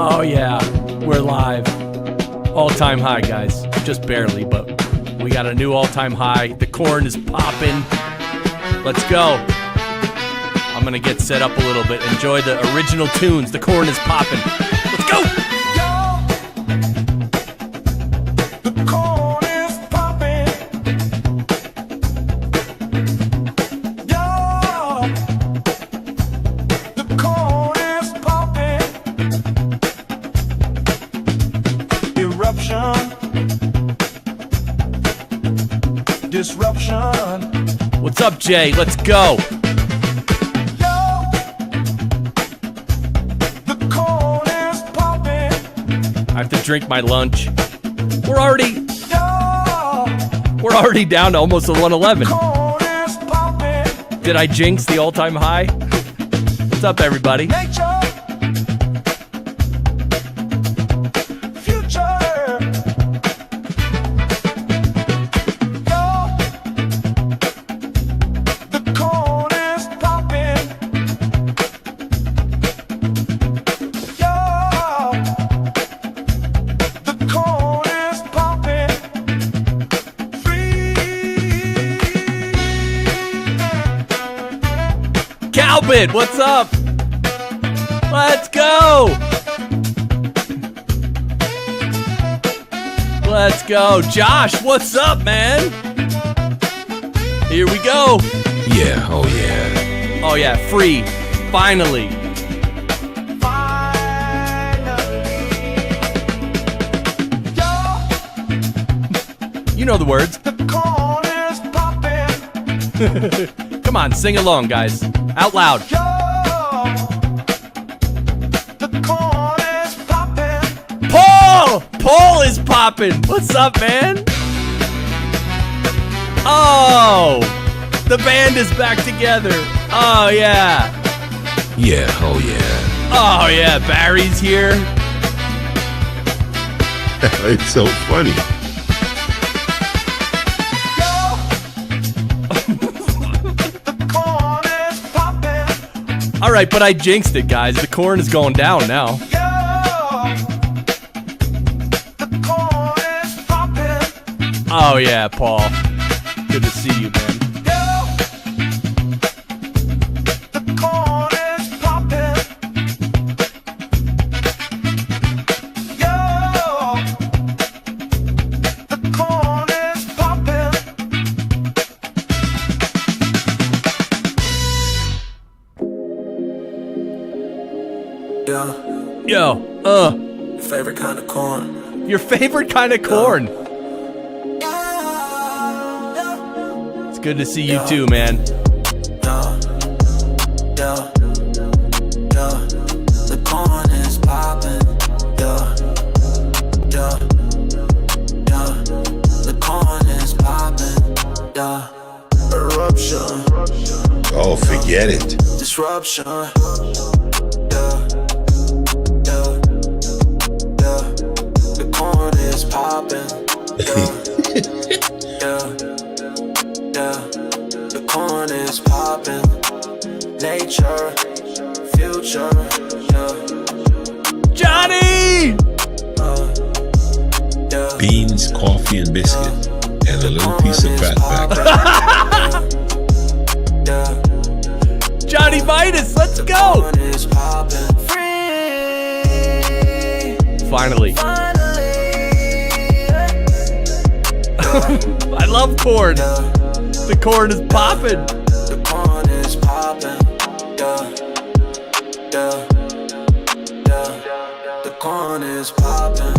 Oh yeah, we're live. All-time high, guys. Just barely, but we got a new all-time high. The corn is popping. Let's go. I'm gonna get set up a little bit. Enjoy the original tunes. The corn is popping. Let's go! The corn is popping. Yo, the corn is popping. Eruption, disruption. What's up, Jay? Let's go. I have to drink my lunch. We're already down to almost a 111. Did I jinx the all-time high? What's up, everybody? Calvin, what's up? Let's go! Let's go. Josh, what's up, man? Here we go. Yeah, oh yeah. Oh yeah, free. Finally. You know the words. Come on, sing along, guys. Out loud. Paul! Paul is popping. What's up, man? Oh! The band is back together. Oh, yeah. Yeah, oh yeah. Oh, yeah. Barry's here. It's so funny. All right, but I jinxed it, guys. The corn is going down now. Oh, yeah, Paul. Good to see you, man. Yo, favorite kind of corn. Your favorite kind of corn. It's good to see you too, man. The corn is popping. The corn is popping. Eruption. Oh, forget it. Disruption. Popping, the corn is popping. Nature, future, Johnny! Beans, coffee, and biscuit, and a little piece of fat back. Johnny Vitus, let's go! Finally. I love corn. The corn is popping. The corn is popping. The corn is popping.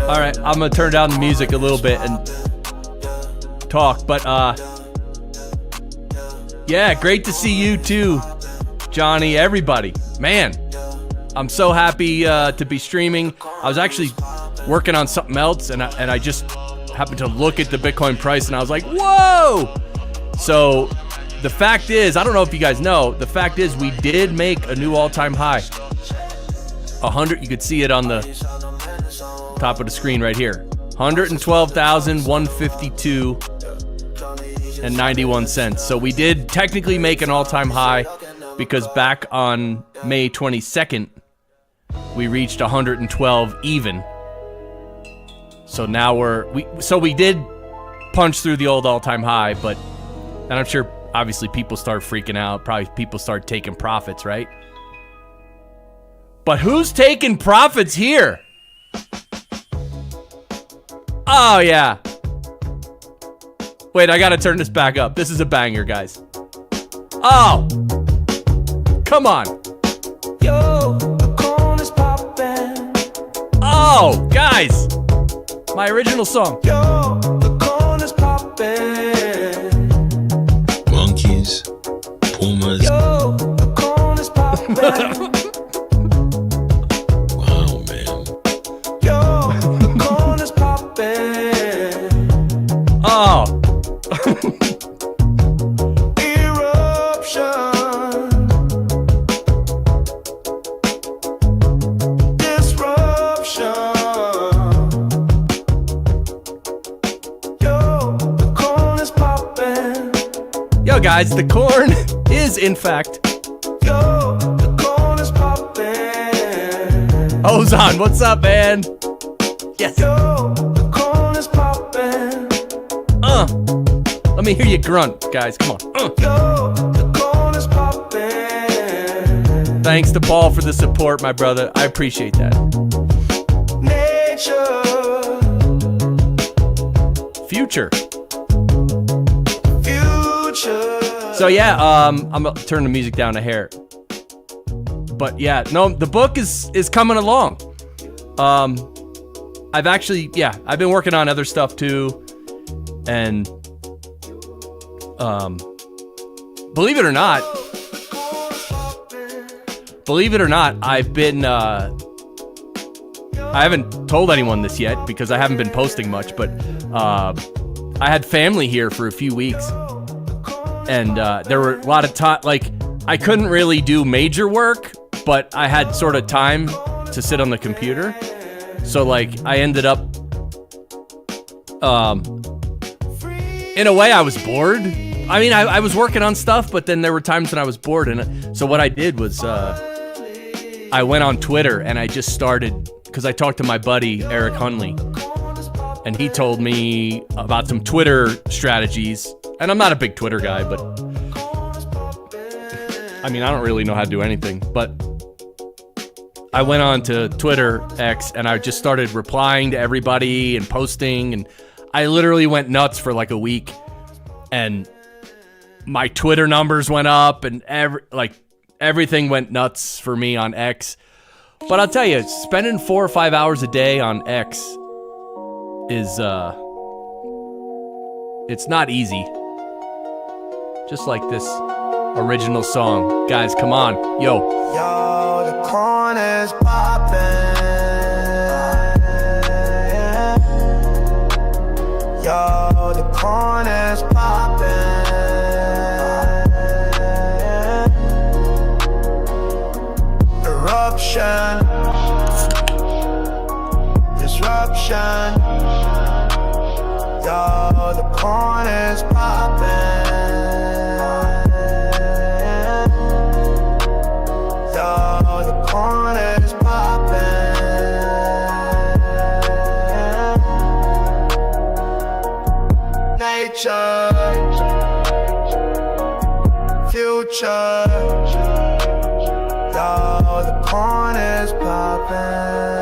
All right, I'm gonna turn down the music a little bit and talk, but yeah, great to see you too, Johnny, everybody. Man, I'm so happy to be streaming. I was actually working on something else, and I just happened to look at the Bitcoin price, and I was like, whoa! So the fact is, I don't know if you guys know, the fact is we did make a new all-time high. 100, you could see it on the top of the screen right here. 112,152 $1,000,000.91. So we did technically make an all-time high because back on May 22nd, we reached 112 even. So now we did punch through the old all-time high, but and I'm sure obviously people start freaking out. Probably people start taking profits, right? But who's taking profits here? Oh, yeah. Wait, I gotta turn this back up. This is a banger, guys. Oh! Come on. Yo, the corn is poppin'. Oh, guys. My original song. Yo, the corn is poppin'. Monkeys, pumas. Yo, the corn is poppin'. Wow, man. Yo, the corn is poppin'. Oh. Eruption. Disruption. Yo, the corn is poppin'. Yo, guys, the corn is, in fact, Yo, the corn is poppin'. Ozon. What's up, man? Yes. Yo, the corn is poppin'. Let me hear you grunt, guys. Come on. Yo, the corn is poppin'. Thanks to Paul for the support, my brother. I appreciate that. Nature. Future. Future. So yeah, I'm gonna turn the music down a hair. But yeah, no, the book is coming along. I've been working on other stuff too, and believe it or not, I've been I haven't told anyone this yet because I haven't been posting much, but I had family here for a few weeks, and there were a lot of time, like I couldn't really do major work, but I had sort of time to sit on the computer. So like I ended up in a way I was bored. I mean, I was working on stuff, but then there were times when I was bored, and so what I did was I went on Twitter and I just started, because I talked to my buddy Eric Hunley, and he told me about some Twitter strategies. And I'm not a big Twitter guy, but I mean, I don't really know how to do anything, but I went on to Twitter X and I just started replying to everybody and posting, and I literally went nuts for like a week, and my Twitter numbers went up, and everything went nuts for me on X. But I'll tell you, spending 4 or 5 hours a day on X is it's not easy. Just like this original song. Guys, come on. Yo. Yo, the corn is poppin'. Yo, the corn is poppin'. Eruption. Disruption. Yo, the corn is poppin'. Future. Yo, the corn is poppin'.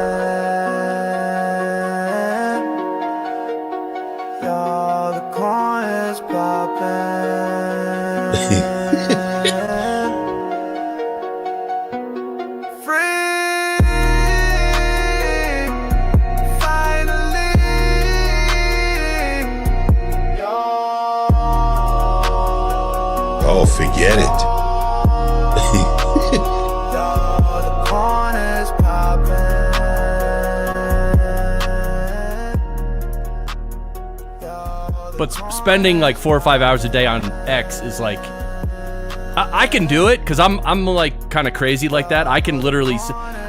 Yo, the corn is poppin'. Free, finally. Yo. Oh, forget it. But spending like 4 or 5 hours a day on X is like, I can do it because I'm like kind of crazy like that. I can literally,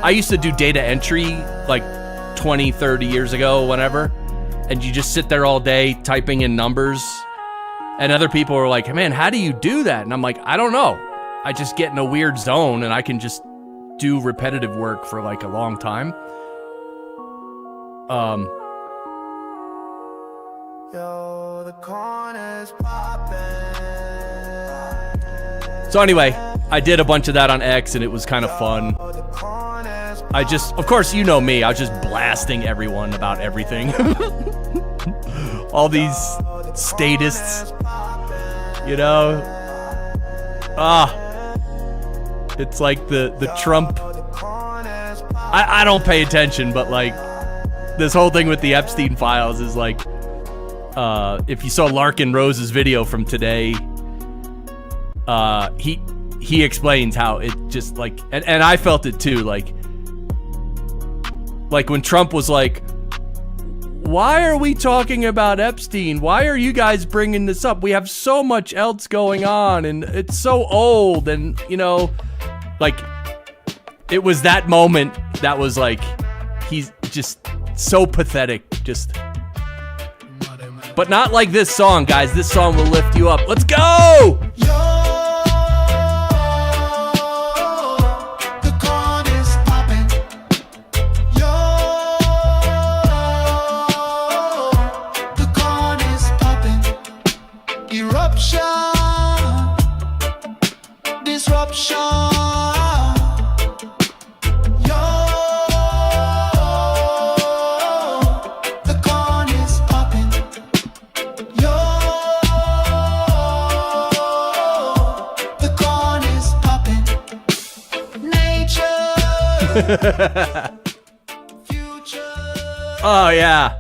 I used to do data entry like 20, 30 years ago, whenever, and you just sit there all day typing in numbers, And other people were like, man, how do you do that? And I'm like, I don't know. I just get in a weird zone and I can just do repetitive work for like a long time. Yo, the corner's poppin'. So anyway, I did a bunch of that on X and it was kind of fun. I just, of course, you know me, I was just blasting everyone about everything. All these statists, you know. It's like the Trump. I don't pay attention, but like this whole thing with the Epstein files is like, if you saw Larkin Rose's video from today, he explains how it just like, and I felt it too, like when Trump was like, why are we talking about Epstein? Why are you guys bringing this up? We have so much else going on and it's so old, and you know, like it was that moment that was like, he's just so pathetic, just. But not like this song, guys. This song will lift you up. Let's go! The corner's poppin'. Yo, the corner's poppin'. Eruption, disruption. Oh yeah,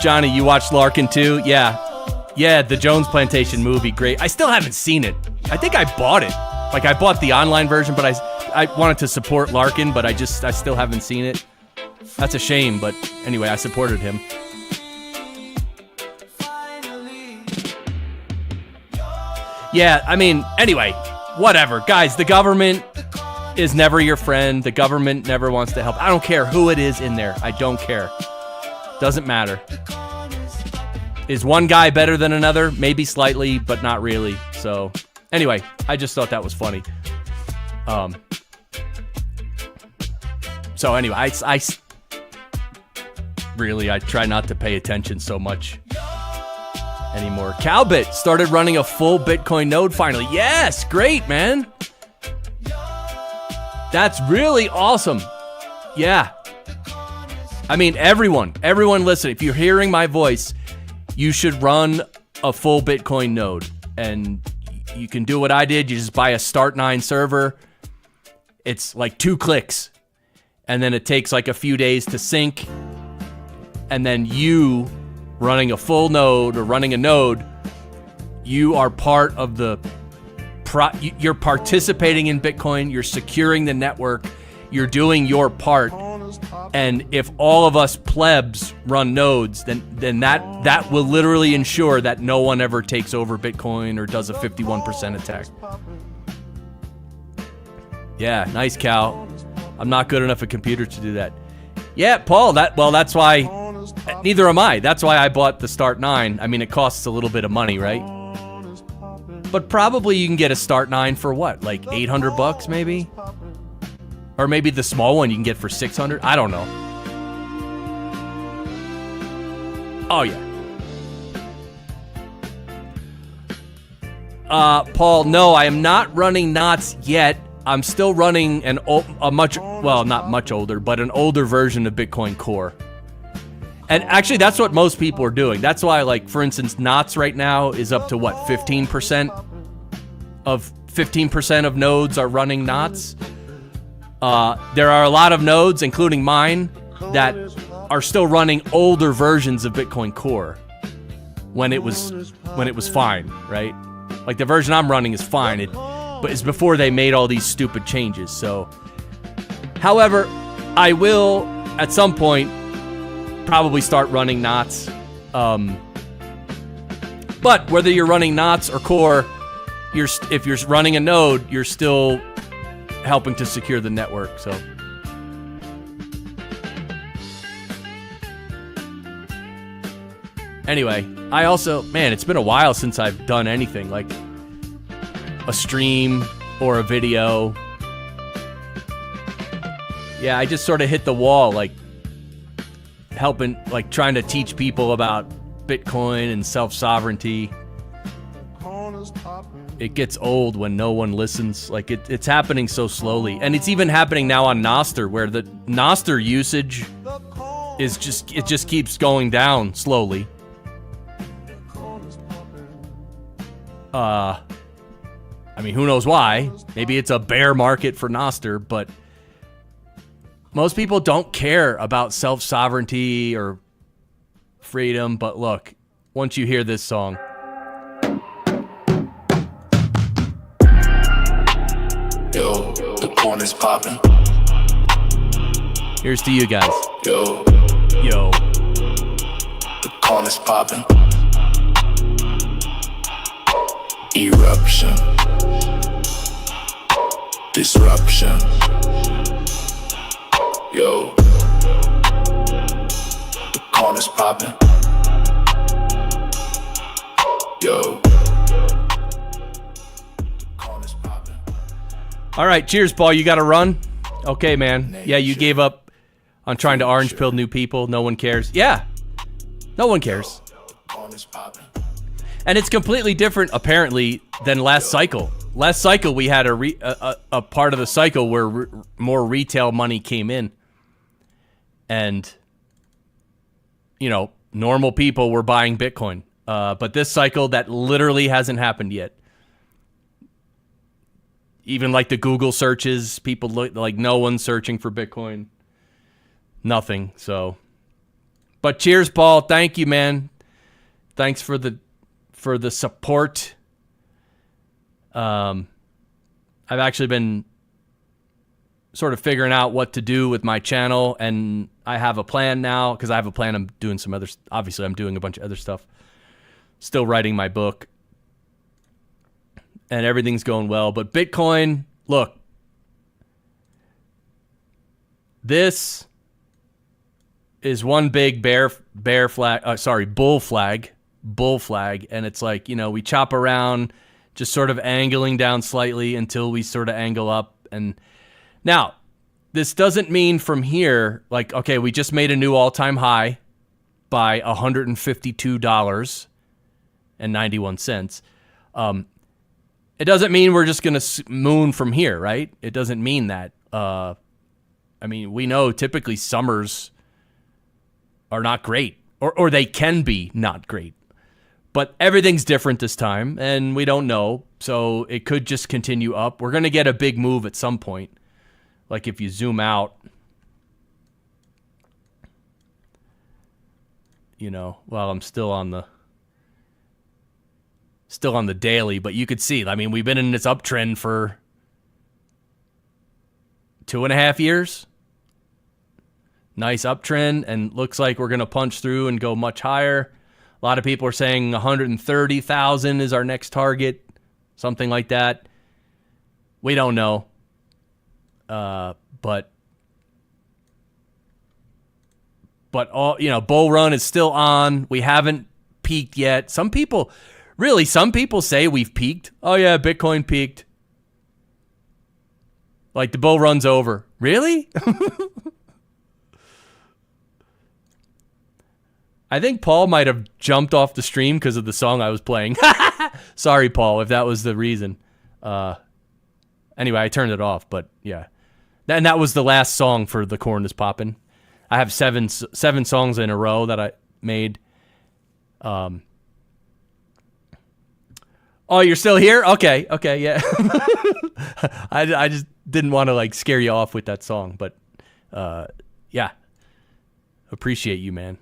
Johnny, you watched Larkin too? Yeah, the Jones Plantation movie, great. I still haven't seen it. I think I bought it. Like I bought the online version, but I wanted to support Larkin, but I still haven't seen it. That's a shame, but anyway, I supported him. Yeah, I mean, anyway, whatever, guys. The government is never your friend. The government never wants to help. I don't care who it is in there. I don't care. Doesn't matter. Is one guy better than another? Maybe slightly, but not really. So, anyway, I just thought that was funny. So anyway, I try not to pay attention so much anymore. Cowbit started running a full Bitcoin node finally. Yes, great, man. That's really awesome. Yeah. I mean, everyone listen, if you're hearing my voice, you should run a full Bitcoin node. And you can do what I did. You just buy a Start9 server. It's like 2 clicks. And then it takes like a few days to sync. And then you running a full node or running a node, you are part of the you're participating in Bitcoin, you're securing the network, you're doing your part. And if all of us plebs run nodes, then that will literally ensure that no one ever takes over Bitcoin or does a 51% attack. Yeah, nice, Cal. I'm not good enough at computer to do that. Yeah, Paul, that's why, neither am I. That's why I bought the Start9. I mean, it costs a little bit of money, right? But probably you can get a Start9 for what? Like $800 maybe? Or maybe the small one you can get for $600? I don't know. Oh yeah. Paul, no, I am not running knots yet. I'm still running an not much older, but an older version of Bitcoin Core. And actually, that's what most people are doing. That's why, like, for instance, knots right now is up to what, 15% of nodes are running knots. There are a lot of nodes, including mine, that are still running older versions of Bitcoin Core when it was fine, right? Like the version I'm running is fine, but it's before they made all these stupid changes. So, however, I will at some point probably start running knots. But whether you're running knots or core, if you're running a node, you're still helping to secure the network. So Anyway, I also, man, it's been a while since I've done anything like a stream or a video. Yeah, I just sort of hit the wall, like helping, like trying to teach people about Bitcoin and self-sovereignty. It gets old when no one listens. Like it's happening so slowly, and it's even happening now on Nostr, where the Nostr usage is just keeps going down slowly. I mean, who knows why? Maybe it's a bear market for Nostr, but most people don't care about self-sovereignty or freedom. But look, once you hear this song, yo, the corner's popping. Here's to you guys. Yo, the corner's popping. Eruption, disruption. Yo, the corner's popping. Yo, the corner's popping. All right, cheers, Paul. You got to run? Okay, man. Yeah, you gave up on trying to orange pill new people. No one cares. Yeah, no one cares. The corner's popping. And it's completely different, apparently, than last cycle. Last cycle, we had a part of the cycle where more retail money came in. And, you know, normal people were buying Bitcoin. But this cycle, that literally hasn't happened yet. Even like the Google searches, people look like no one's searching for Bitcoin. Nothing, so. But cheers, Paul. Thank you, man. Thanks for the support. I've actually been sort of figuring out what to do with my channel, and I have a plan now, because I have a plan. I'm doing some other, obviously I'm doing a bunch of other stuff. Still writing my book, and everything's going well. But Bitcoin, look, this is one big bull flag, and it's like, you know, we chop around, just sort of angling down slightly until we sort of angle up. And now, this doesn't mean from here, like, okay, we just made a new all-time high by $152.91. It doesn't mean we're just going to moon from here, right? It doesn't mean that. I mean, we know typically summers are not great, or they can be not great. But everything's different this time, and we don't know, so it could just continue up. We're going to get a big move at some point. Like if you zoom out, you know, well, I'm still on the daily, but you could see, I mean, we've been in this uptrend for 2.5 years. Nice uptrend, and looks like we're going to punch through and go much higher. A lot of people are saying 130,000 is our next target, something like that. We don't know. But all, you know, bull run is still on. We haven't peaked yet. Some people say we've peaked. Oh yeah, Bitcoin peaked. Like the bull run's over. Really? I think Paul might have jumped off the stream because of the song I was playing. Sorry, Paul, if that was the reason. Anyway, I turned it off, but yeah. And that was the last song for The Corn is Poppin'. I have seven songs in a row that I made. Oh, you're still here? Okay, yeah. I just didn't want to like scare you off with that song, but yeah. Appreciate you, man.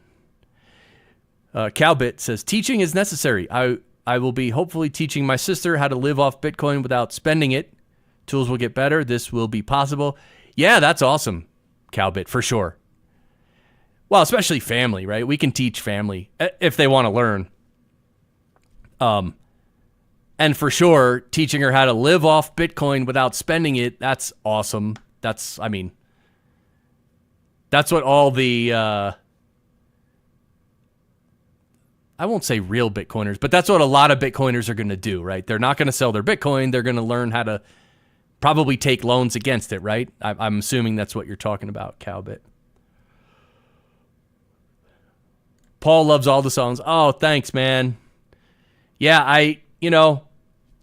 Cowbit says, teaching is necessary. I will be hopefully teaching my sister how to live off Bitcoin without spending it. Tools will get better. This will be possible. Yeah, that's awesome, Cowbit, for sure. Well, especially family, right? We can teach family if they want to learn. And for sure, teaching her how to live off Bitcoin without spending it, that's awesome. That's what all the... I won't say real Bitcoiners, but that's what a lot of Bitcoiners are going to do, right? They're not going to sell their Bitcoin. They're going to learn how to probably take loans against it, right? I'm assuming that's what you're talking about, Cowbit. Paul loves all the songs. Oh, thanks, man. Yeah,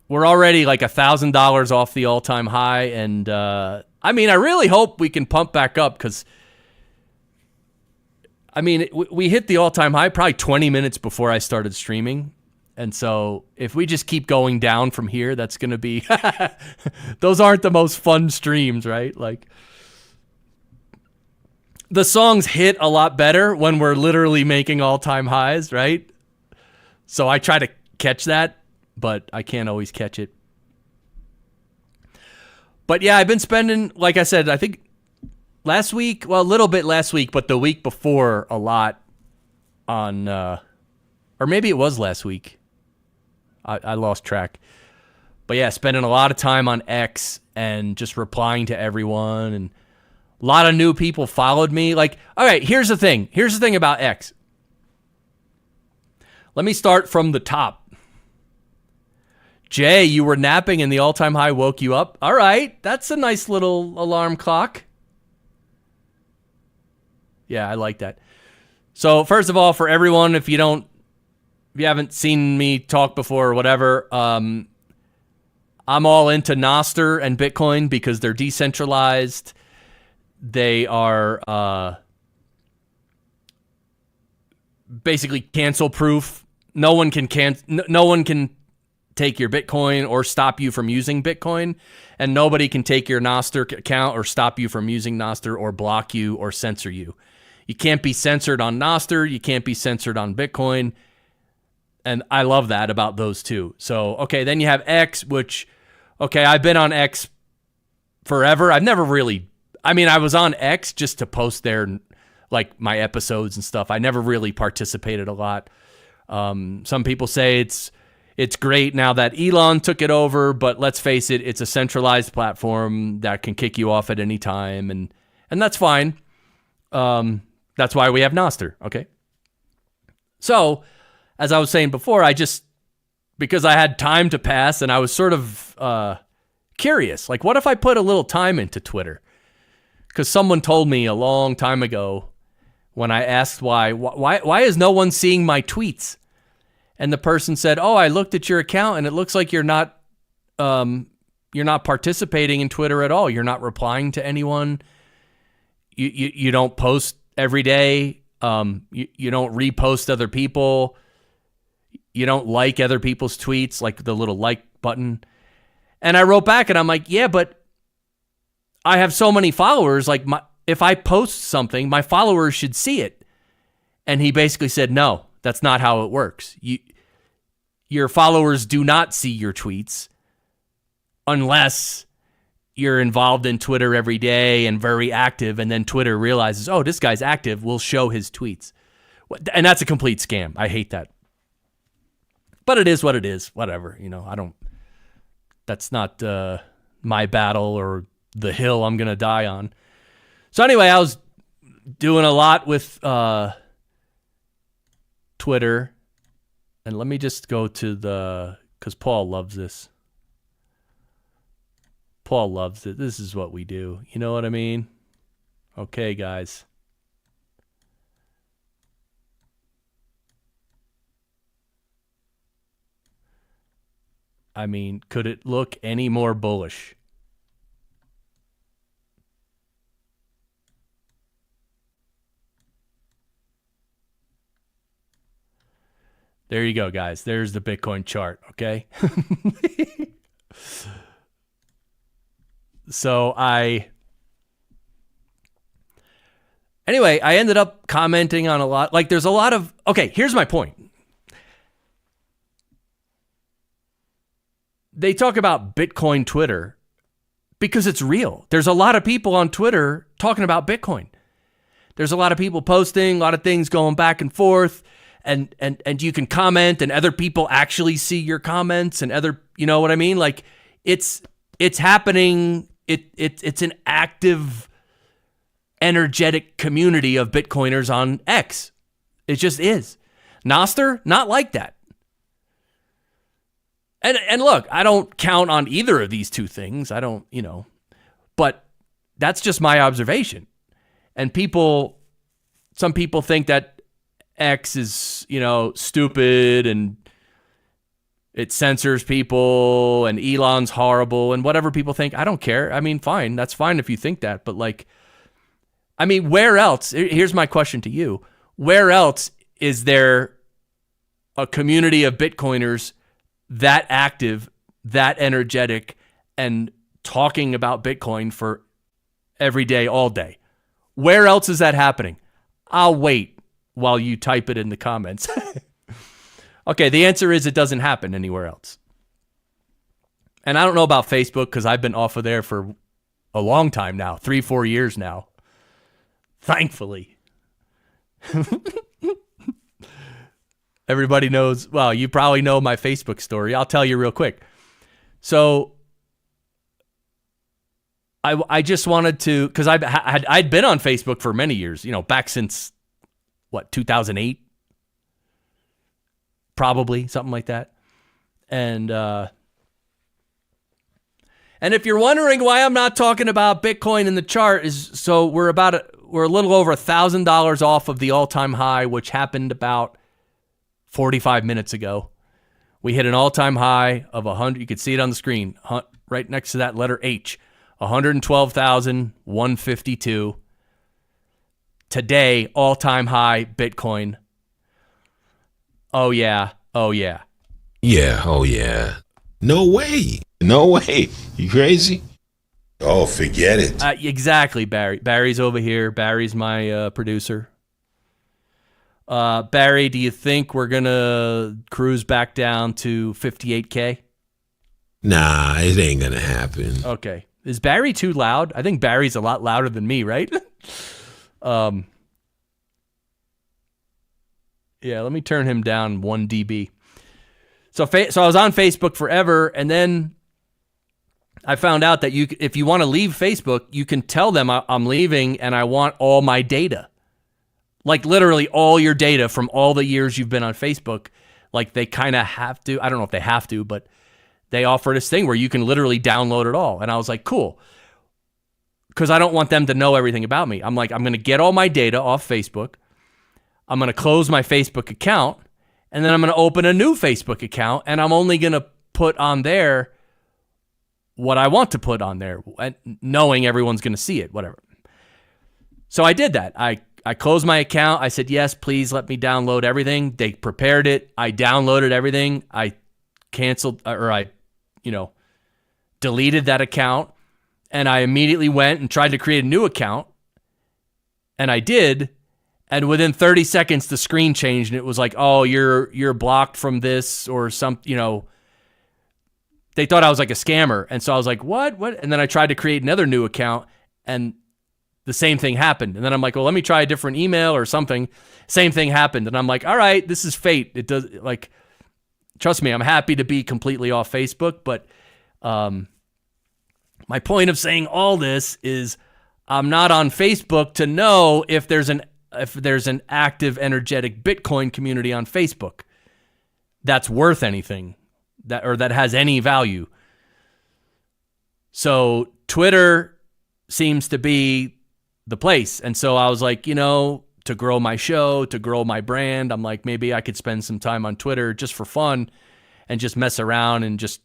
we're already like $1,000 off the all-time high, and I really hope we can pump back up because, we hit the all-time high probably 20 minutes before I started streaming, and so if we just keep going down from here, that's going to be those aren't the most fun streams, right? Like, the songs hit a lot better when we're literally making all-time highs, right? So I try to catch that, but I can't always catch it. But yeah, I've been spending, like I said, I think last week, well, a little bit last week, but the week before a lot on, or maybe it was last week. I lost track. But yeah, spending a lot of time on X and just replying to everyone, and a lot of new people followed me. Like, all right, here's the thing. Here's the thing about X. Let me start from the top. Jay, you were napping and the all-time high woke you up. All right, that's a nice little alarm clock. Yeah, I like that. So first of all, for everyone, if you haven't seen me talk before or whatever, I'm all into Nostr and Bitcoin because they're decentralized. They are basically cancel proof. No one can take your Bitcoin or stop you from using Bitcoin, and nobody can take your Nostr account or stop you from using Nostr or block you or censor you. You can't be censored on Nostr. You can't be censored on Bitcoin. And I love that about those two. So, okay, then you have X, which, okay, I've been on X forever. I've never really, I was on X just to post there, like, my episodes and stuff. I never really participated a lot. Some people say it's great now that Elon took it over, but let's face it, it's a centralized platform that can kick you off at any time, and that's fine. That's why we have Nostr, okay? So, as I was saying before, because I had time to pass and I was sort of curious, like, what if I put a little time into Twitter? Because someone told me a long time ago when I asked why is no one seeing my tweets? And the person said, "Oh, I looked at your account and it looks like you're not participating in Twitter at all. You're not replying to anyone. You don't post every day. You don't repost other people. You don't like other people's tweets, like the little like button." And I wrote back and I'm like, "Yeah, but I have so many followers. Like, if I post something, my followers should see it." And he basically said, "No, that's not how it works. Your followers do not see your tweets unless you're involved in Twitter every day and very active, and then Twitter realizes, oh, this guy's active, we'll show his tweets." And that's a complete scam. I hate that. But it is what it is. Whatever. That's not my battle or the hill I'm going to die on. So anyway, I was doing a lot with Twitter. And let me just go to because Paul loves this. Paul loves it. This is what we do. You know what I mean? Okay, guys. Could it look any more bullish? There you go, guys. There's the Bitcoin chart, okay? So anyway, I ended up commenting on a lot. Like, there's a lot of, okay, here's my point. They talk about Bitcoin Twitter because it's real. There's a lot of people on Twitter talking about Bitcoin. There's a lot of people posting, a lot of things going back and forth. And you can comment, and other people actually see your comments, and other, you know what I mean? Like, it's happening. It's an active, energetic community of Bitcoiners on X. It just is. Noster, not like that. And look, I don't count on either of these two things. I don't, but that's just my observation. And some people think that X is, stupid and it censors people and Elon's horrible and whatever people think. I don't care. I mean, fine. That's fine if you think that. But where else? Here's my question to you. Where else is there a community of Bitcoiners that active, that energetic, and talking about Bitcoin for every day, all day? Where else is that happening? I'll wait while you type it in the comments. Okay, the answer is it doesn't happen anywhere else. And I don't know about Facebook because I've been off of there for a long time now, 3-4 years now. Thankfully. Everybody knows, well, you probably know my Facebook story. I'll tell you real quick. So I just wanted to, because I'd been on Facebook for many years, back since, 2008? Probably, something like that. And if you're wondering why I'm not talking about Bitcoin in the chart, is so we're a little over $1,000 off of the all-time high, which happened about 45 minutes ago. We hit an all-time high of 100. You can see it on the screen, right next to that letter H, 112,152. Today, all-time high Bitcoin. Oh yeah. Yeah, oh yeah. No way. You crazy? Oh, forget it. Exactly, Barry. Barry's over here. Barry's my producer. Barry, do you think we're going to cruise back down to 58K? Nah, it ain't gonna happen. Okay. Is Barry too loud? I think Barry's a lot louder than me, right? Yeah, let me turn him down 1 dB. So I was on Facebook forever, and then I found out that if you want to leave Facebook, you can tell them I'm leaving and I want all my data. Like literally all your data from all the years you've been on Facebook. Like they kind of have to. I don't know if they have to, but they offer this thing where you can literally download it all. And I was like, cool. Because I don't want them to know everything about me. I'm like, I'm going to get all my data off Facebook. I'm going to close my Facebook account. And then I'm going to open a new Facebook account. And I'm only going to put on there what I want to put on there, knowing everyone's going to see it, whatever. So I did that. I closed my account. I said, yes, please let me download everything. They prepared it. I downloaded everything. I canceled, or I deleted that account. And I immediately went and tried to create a new account. And I did. And within 30 seconds, the screen changed. And it was like, oh, you're blocked from this or some, they thought I was like a scammer. And so I was like, what? And then I tried to create another new account and the same thing happened. And then I'm like, well, let me try a different email or something. Same thing happened. And I'm like, all right, this is fate. It does, like, trust me, I'm happy to be completely off Facebook. But my point of saying all this is I'm not on Facebook to know if there's an active, energetic Bitcoin community on Facebook that's worth anything, that has any value. So Twitter seems to be the place. And so I was like, to grow my show, to grow my brand, I'm like, maybe I could spend some time on Twitter just for fun and just mess around and just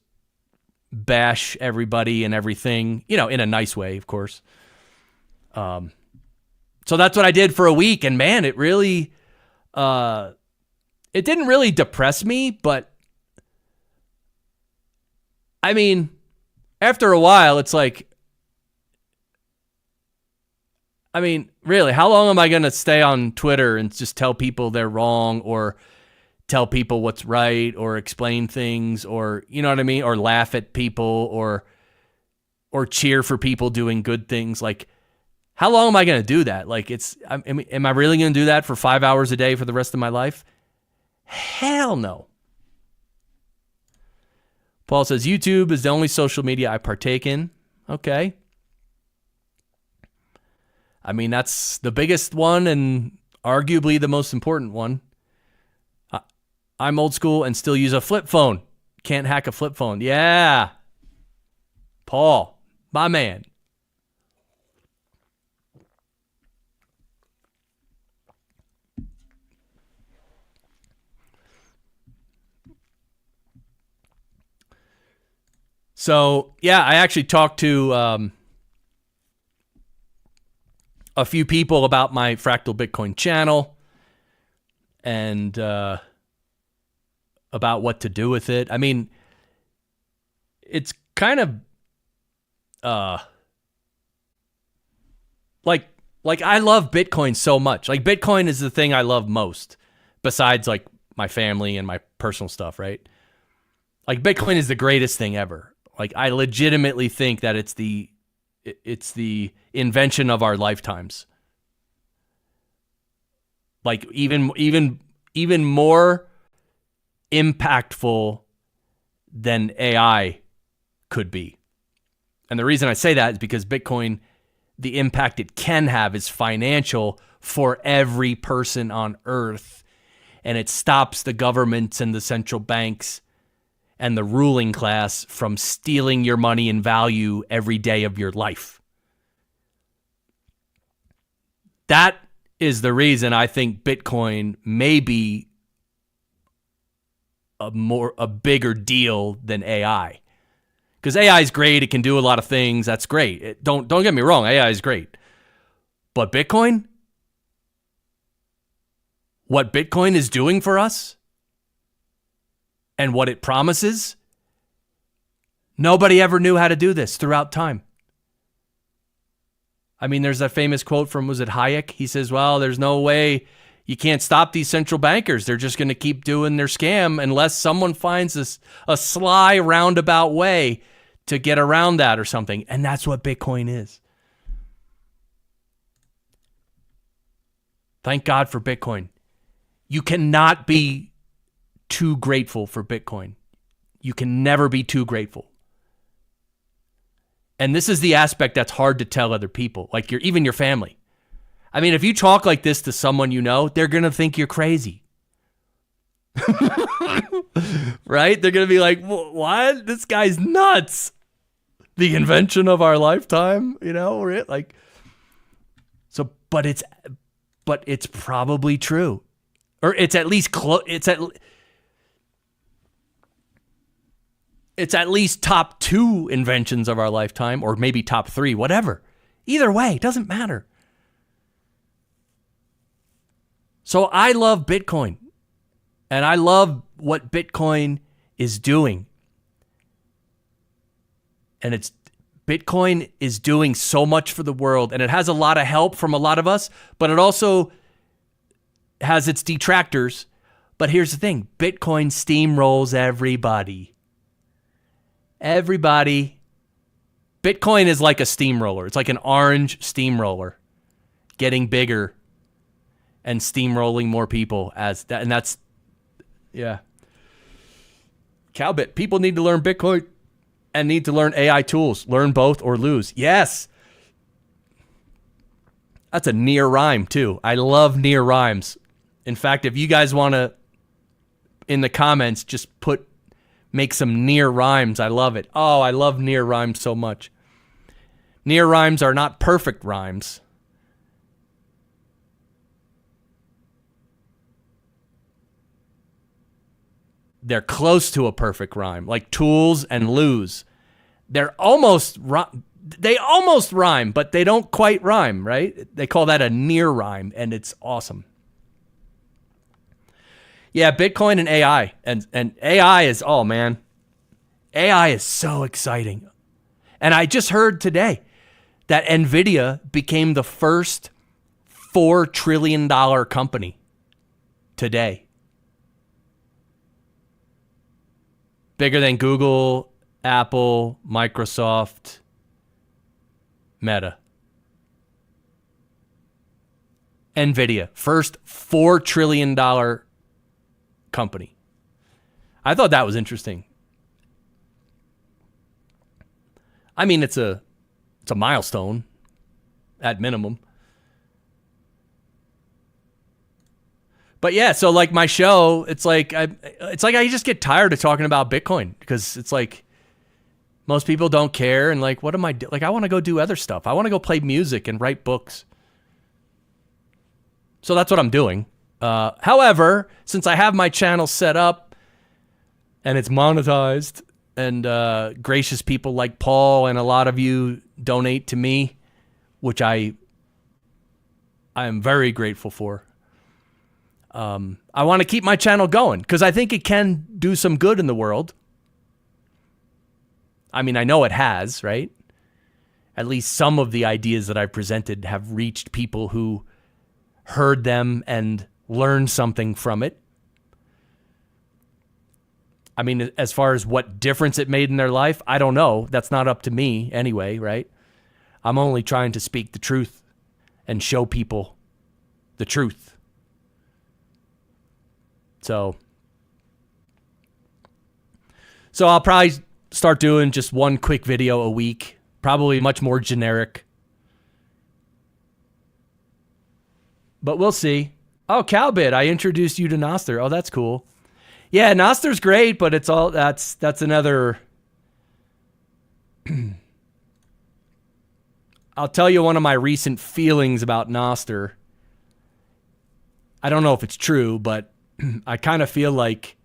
bash everybody and everything, in a nice way, of course. So that's what I did for a week. And man, it really, it didn't really depress me, but I mean, after a while, it's like, I mean, really, how long am I going to stay on Twitter and just tell people they're wrong or tell people what's right or explain things or, you know what I mean? Or laugh at people or cheer for people doing good things. Like, how long am I going to do that? Like, am I really going to do that for 5 hours a day for the rest of my life? Hell no. Paul says, YouTube is the only social media I partake in. Okay. I mean, that's the biggest one and arguably the most important one. I'm old school and still use a flip phone. Can't hack a flip phone. Yeah. Paul, my man. So, yeah, I actually talked to a few people about my Fractal Bitcoin channel and about what to do with it. I mean, it's kind of like I love Bitcoin so much. Like, Bitcoin is the thing I love most besides like my family and my personal stuff, right? Like, Bitcoin is the greatest thing ever. Like, I legitimately think that it's the invention of our lifetimes. Like, even more impactful than AI could be. And the reason I say that is because Bitcoin, the impact it can have is financial for every person on earth. And it stops the governments and the central banks and the ruling class from stealing your money and value every day of your life. That is the reason I think Bitcoin may be a bigger deal than AI. Because AI is great, it can do a lot of things. That's great. Don't get me wrong, AI is great. But Bitcoin, what Bitcoin is doing for us and what it promises, nobody ever knew how to do this throughout time. I mean, there's that famous quote from, was it Hayek? He says, well, there's no way, you can't stop these central bankers. They're just going to keep doing their scam unless someone finds a sly, roundabout way to get around that or something. And that's what Bitcoin is. Thank God for Bitcoin. You cannot be too grateful for Bitcoin. You can never be too grateful. And this is the aspect that's hard to tell other people, like even your family. I mean, if you talk like this to someone you know, they're going to think you're crazy. Right? They're going to be like, what? This guy's nuts. The invention of our lifetime, you know, like, so, but it's probably true. Or it's at least it's at least top 2 inventions of our lifetime, or maybe top 3, whatever. Either way, doesn't matter. So I love Bitcoin, and I love what Bitcoin is doing. And Bitcoin is doing so much for the world, and it has a lot of help from a lot of us, but it also has its detractors. But here's the thing, Bitcoin steamrolls everybody. Everybody. Bitcoin is like a steamroller. It's like an orange steamroller getting bigger and steamrolling more people as that. And that's, yeah. Cowbit. People need to learn Bitcoin and need to learn AI tools. Learn both or lose. Yes. That's a near rhyme too. I love near rhymes. In fact, if you guys want to, in the comments, just make some near rhymes. I love it. Oh, I love near rhymes so much. Near rhymes are not perfect rhymes. They're close to a perfect rhyme, like tools and lose. They almost rhyme, but they don't quite rhyme, right? They call that a near rhyme, and it's awesome. Yeah, Bitcoin and AI. And AI is, oh man, AI is so exciting. And I just heard today that NVIDIA became the first $4 trillion company today. Bigger than Google, Apple, Microsoft, Meta. NVIDIA, first $4 trillion company. I thought that was interesting. I mean, it's a milestone at minimum. But yeah, so like my show, it's like I just get tired of talking about Bitcoin because it's like most people don't care. And like, what am I like? I want to go do other stuff. I want to go play music and write books. So that's what I'm doing. However, since I have my channel set up and it's monetized and gracious people like Paul and a lot of you donate to me, which I am very grateful for. I want to keep my channel going because I think it can do some good in the world. I mean, I know it has, right? At least some of the ideas that I presented have reached people who heard them and learned something from it. I mean, as far as what difference it made in their life, I don't know. That's not up to me anyway, right? I'm only trying to speak the truth and show people the truth. So I'll probably start doing just one quick video a week, probably much more generic. But we'll see. Oh, Cowbit, I introduced you to Noster. Oh, that's cool. Yeah, Noster's great, but it's all that's another. I'll tell you one of my recent feelings about Noster. I don't know if it's true, but I kind of feel like,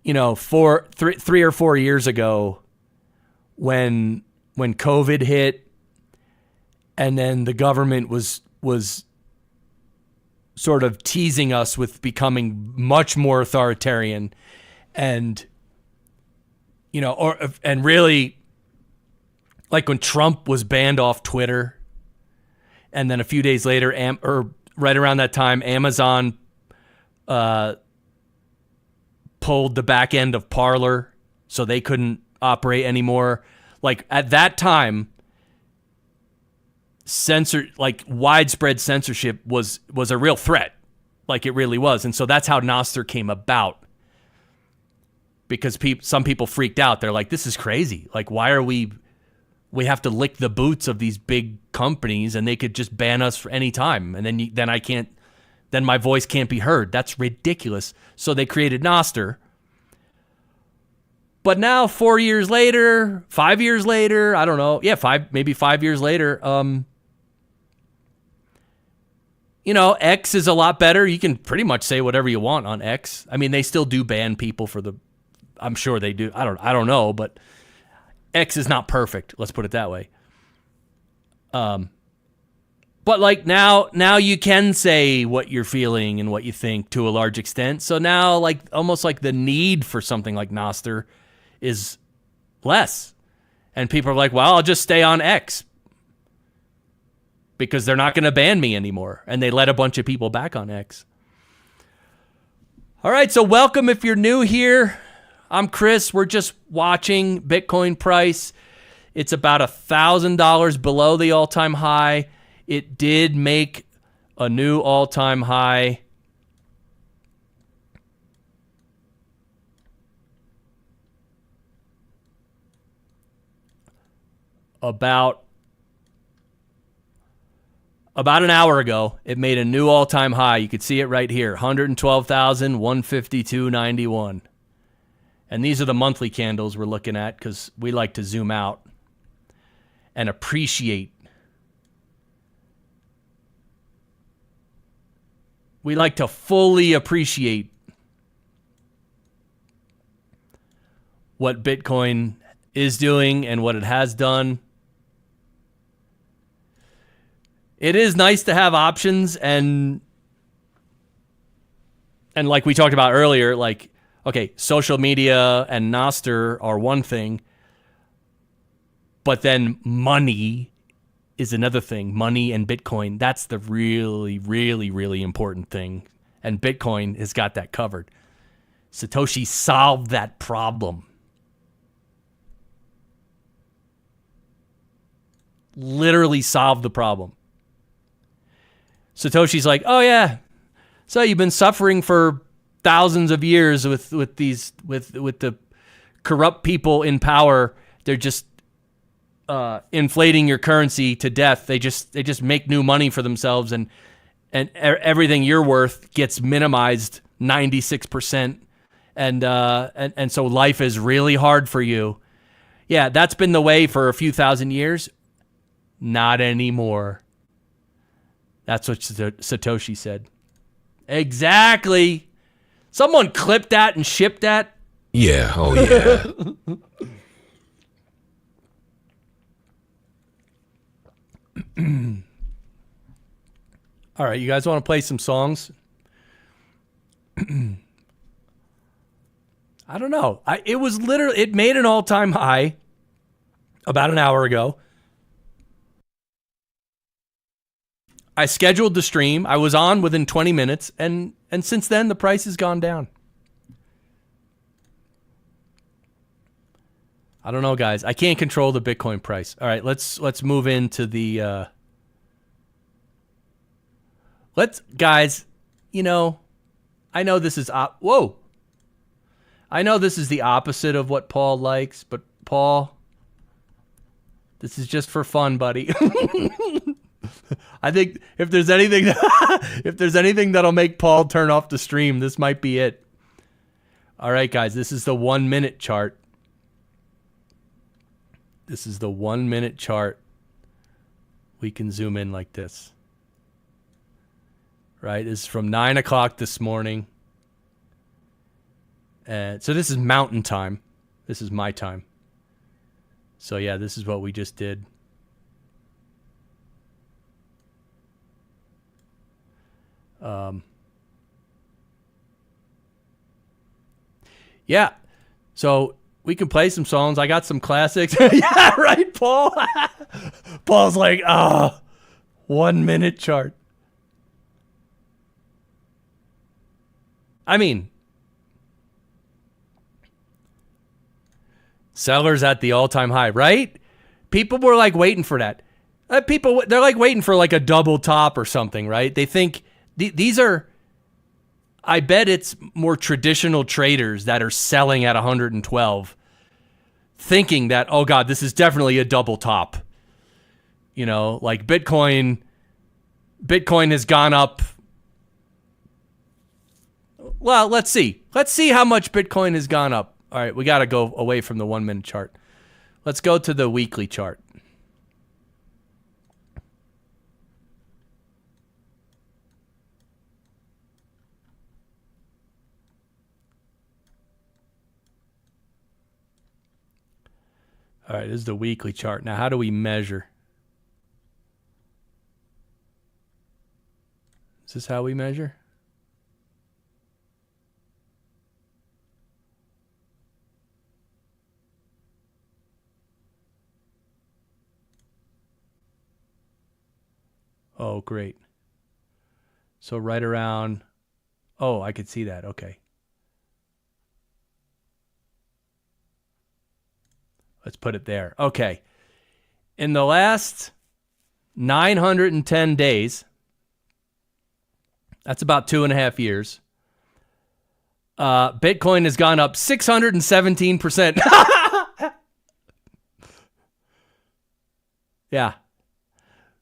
you know, 3 or 4 years ago, when COVID hit. And then the government was sort of teasing us with becoming much more authoritarian, and you know, and really, like when Trump was banned off Twitter, and then a few days later, or right around that time, Amazon pulled the back end of Parler, so they couldn't operate anymore. Like at that time, widespread censorship was a real threat, like it really was. And so that's how Nostr came about, because some people freaked out. They're like, this is crazy. Like, why are we have to lick the boots of these big companies and they could just ban us for any time, and then my voice can't be heard. That's ridiculous. So they created Nostr. But now 4 years later, 5 years later, I don't know. Yeah, maybe 5 years later, you know, X is a lot better. You can pretty much say whatever you want on X. I mean, they still do ban people I'm sure they do. I don't know, but X is not perfect. Let's put it that way. But like now you can say what you're feeling and what you think to a large extent. So now, like, almost like the need for something like Nostr is less. And people are like, well, I'll just stay on X because they're not going to ban me anymore. And they let a bunch of people back on X. All right, so welcome if you're new here. I'm Chris. We're just watching Bitcoin price. It's about $1,000 below the all-time high. It did make a new all-time high. About an hour ago, it made a new all-time high. You could see it right here, 112,152.91. And these are the monthly candles we're looking at because we like to zoom out and appreciate. We like to fully appreciate what Bitcoin is doing and what it has done. It is nice to have options, and like we talked about earlier, like, okay, social media and Nostr are one thing, but then money is another thing. Money and Bitcoin, that's the really, really, really important thing. And Bitcoin has got that covered. Satoshi solved that problem. Literally solved the problem. Satoshi's like, oh yeah, so you've been suffering for thousands of years with the corrupt people in power. They're just inflating your currency to death. They just make new money for themselves, and everything you're worth gets minimized 96%, and so life is really hard for you. Yeah, that's been the way for a few thousand years. Not anymore. That's what Satoshi said. Exactly. Someone clipped that and shipped that. Yeah, oh yeah. All right, you guys want to play some songs? I don't know. It made an all-time high about an hour ago. I scheduled the stream. I was on within 20 minutes, and since then the price has gone down. I don't know, guys. I can't control the Bitcoin price. All right, let's move into the guys, you know, I know this is I know this is the opposite of what Paul likes, but Paul, this is just for fun, buddy. I think if there's anything that'll make Paul turn off the stream, this might be it. All right, guys, this is the 1 minute chart. This is the 1 minute chart. We can zoom in like this. Right? This is from 9 o'clock this morning. So this is mountain time. This is my time. So yeah, this is what we just did. Yeah. So we can play some songs. I got some classics. Yeah, right, Paul? Paul's like, 1 minute chart. I mean, sellers at the all-time high, right? People were like waiting for that. They're like waiting for like a double top or something, right? They think these are, I bet it's more traditional traders that are selling at 112, thinking that, oh God, this is definitely a double top. You know, like Bitcoin has gone up. Well, let's see. Let's see how much Bitcoin has gone up. All right, we got to go away from the 1 minute chart. Let's go to the weekly chart. All right, this is the weekly chart. Now, how do we measure? Is this how we measure? Oh, great. So right around, oh, I could see that. Okay. Let's put it there. Okay. In the last 910 days, that's about 2.5 years, Bitcoin has gone up 617%. Yeah.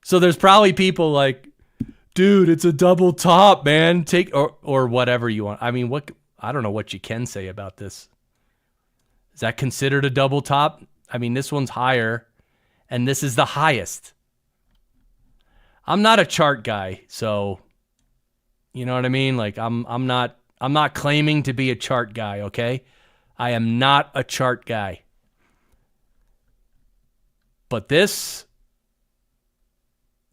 So there's probably people like, dude, it's a double top, man. Take or whatever you want. I mean, I don't know what you can say about this. Is that considered a double top? I mean, this one's higher, and this is the highest. I'm not a chart guy, so you know what I mean? Like I'm not claiming to be a chart guy, okay? I am not a chart guy. But this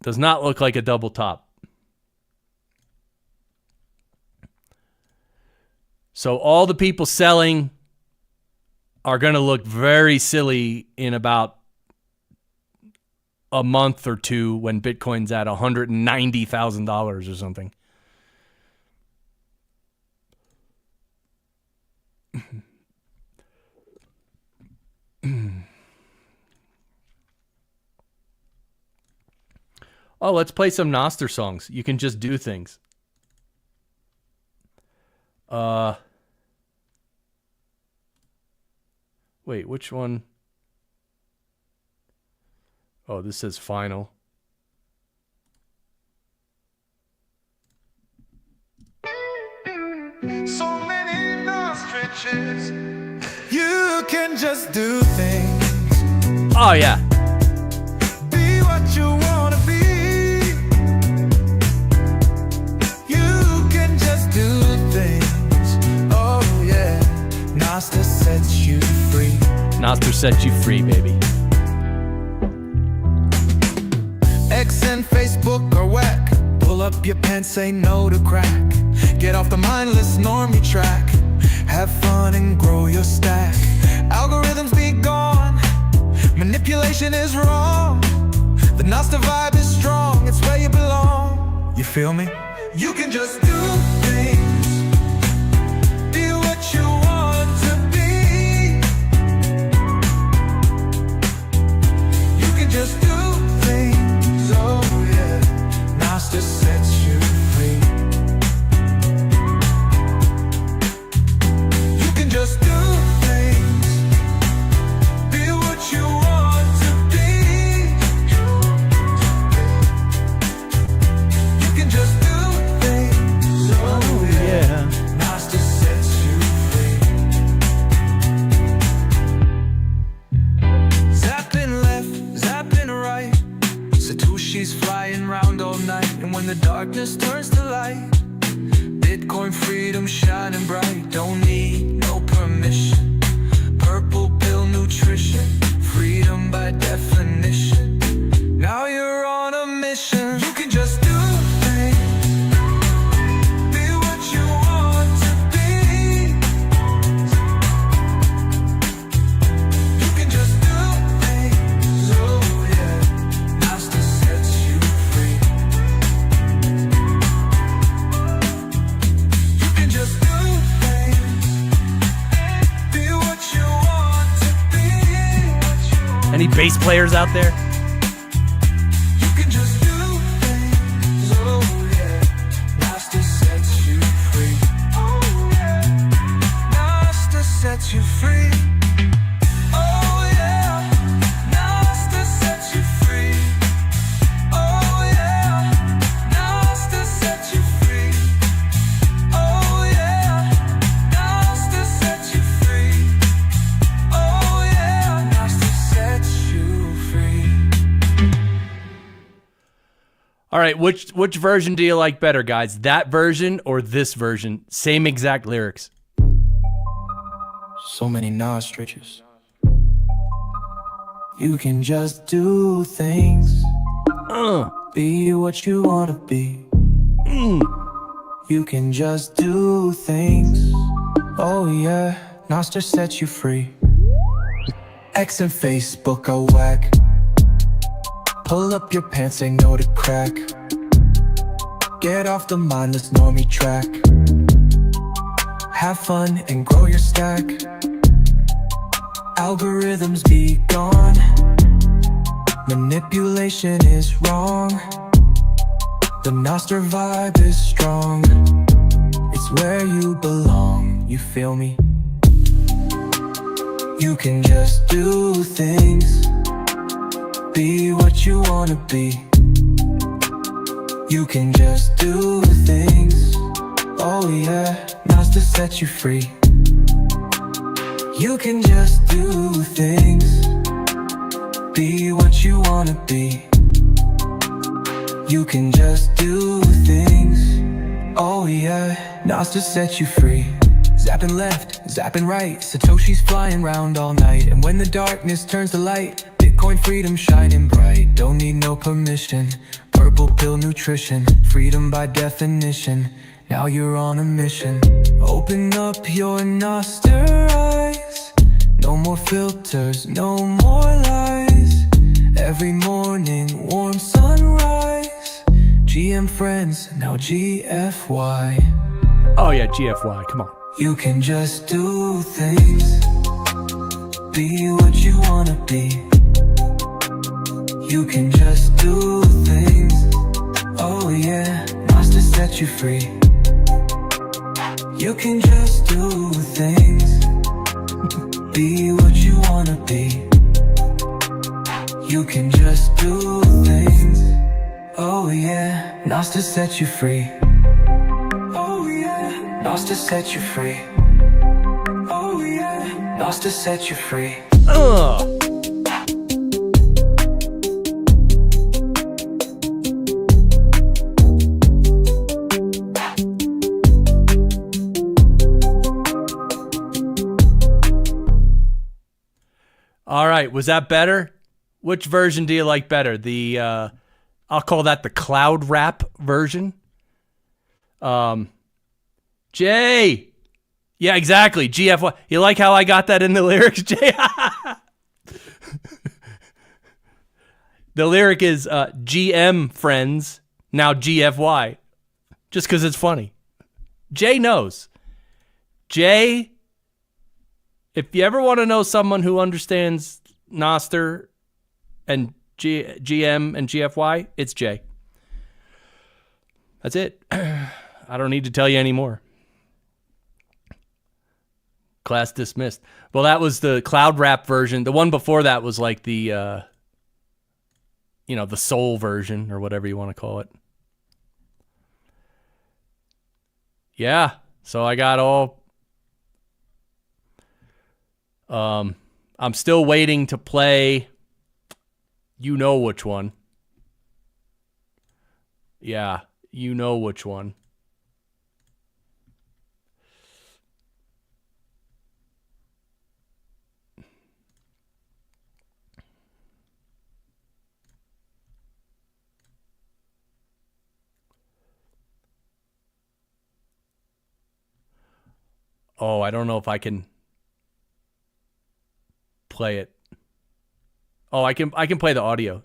does not look like a double top. So all the people selling are going to look very silly in about a month or two when Bitcoin's at $190,000 or something. Oh, let's play some Noster songs. You can just do things. Wait, which one? Oh, this says final. So many ostriches. You can just do things. Oh, yeah. Be what you wanna be. You can just do things. Oh yeah. Noster sets you free. Noster sets you free, baby. X and Facebook are whack. Pull up your pants, say no to crack. Get off the mindless normie track. Have fun and grow your stack. Algorithms be gone. Manipulation is wrong. The Noster vibe is strong. It's where you belong. You feel me? You can just do things. Be what you want to be. You can just do things. Oh yeah. Noster sets you free. You can just do things. Be what you want to be. You can just do things. Oh yeah. Noster sets you free. Zapping left, zapping right. Satoshi's flying round all night. And when the darkness turns to light, Bitcoin freedom shining bright. Don't need no permission. Purple pill nutrition. Freedom by definition. Now you're on a mission. You can just do things. Be what you want to be. You can just do things. Oh yeah. Noster sets you free. You can just do things. Be what you want to be. Any bass players out there? You can just do things. Oh yeah. Noster sets you free. Oh yeah. Noster sets you free. Oh yeah. Noster sets you free. Oh yeah. Noster sets you free. Oh yeah. Noster sets you free. Oh yeah. Noster sets you free. All right, which version do you like better, guys? That version or this version? Same exact lyrics. So many ostriches. You can just do things. Be what you wanna be. You can just do things. Oh yeah, Noster sets you free. X and Facebook are whack. Pull up your pants, say no to crack. Get off the mindless normie track. Have fun and grow your stack. Algorithms be gone. Manipulation is wrong. The Noster vibe is strong. It's where you belong. You feel me? You can just do things. Be what you wanna be. You can just do things. Oh yeah, Noster sets you free. You can just do things. Be what you wanna be. You can just do things. Oh yeah, Noster sets you free. Zapping left, zapping right. Satoshi's flying round all night. And when the darkness turns to light, Bitcoin freedom shining bright. Don't need no permission. Purple pill nutrition. Freedom by definition. Now you're on a mission. Open up your Noster eyes. No more filters, no more lies. Every morning, warm sunrise. GM friends, now GFY. Oh yeah, GFY, come on. You can just do things. Be what you wanna be. You can just do things. Oh yeah, Noster set you free. You can just do things. Be what you wanna be. You can just do things. Oh yeah, Nas to set you free. Oh yeah, Nas to set you free. Oh yeah, Nas to set you free. All right, was that better? Which version do you like better? The I'll call that the cloud rap version. Jay. Yeah, exactly. GFY. You like how I got that in the lyrics, Jay? The lyric is GM friends, now GFY. Just because it's funny. Jay knows. Jay, if you ever want to know someone who understands Noster and GM and GFY, it's Jay. That's it. I don't need to tell you anymore. Class dismissed. Well, that was the cloud rap version. The one before that was like the, the soul version or whatever you want to call it. Yeah. So I got all... I'm still waiting to play... You know which one. Yeah, you know which one. Oh, I don't know if I can play it. Oh, I can play the audio.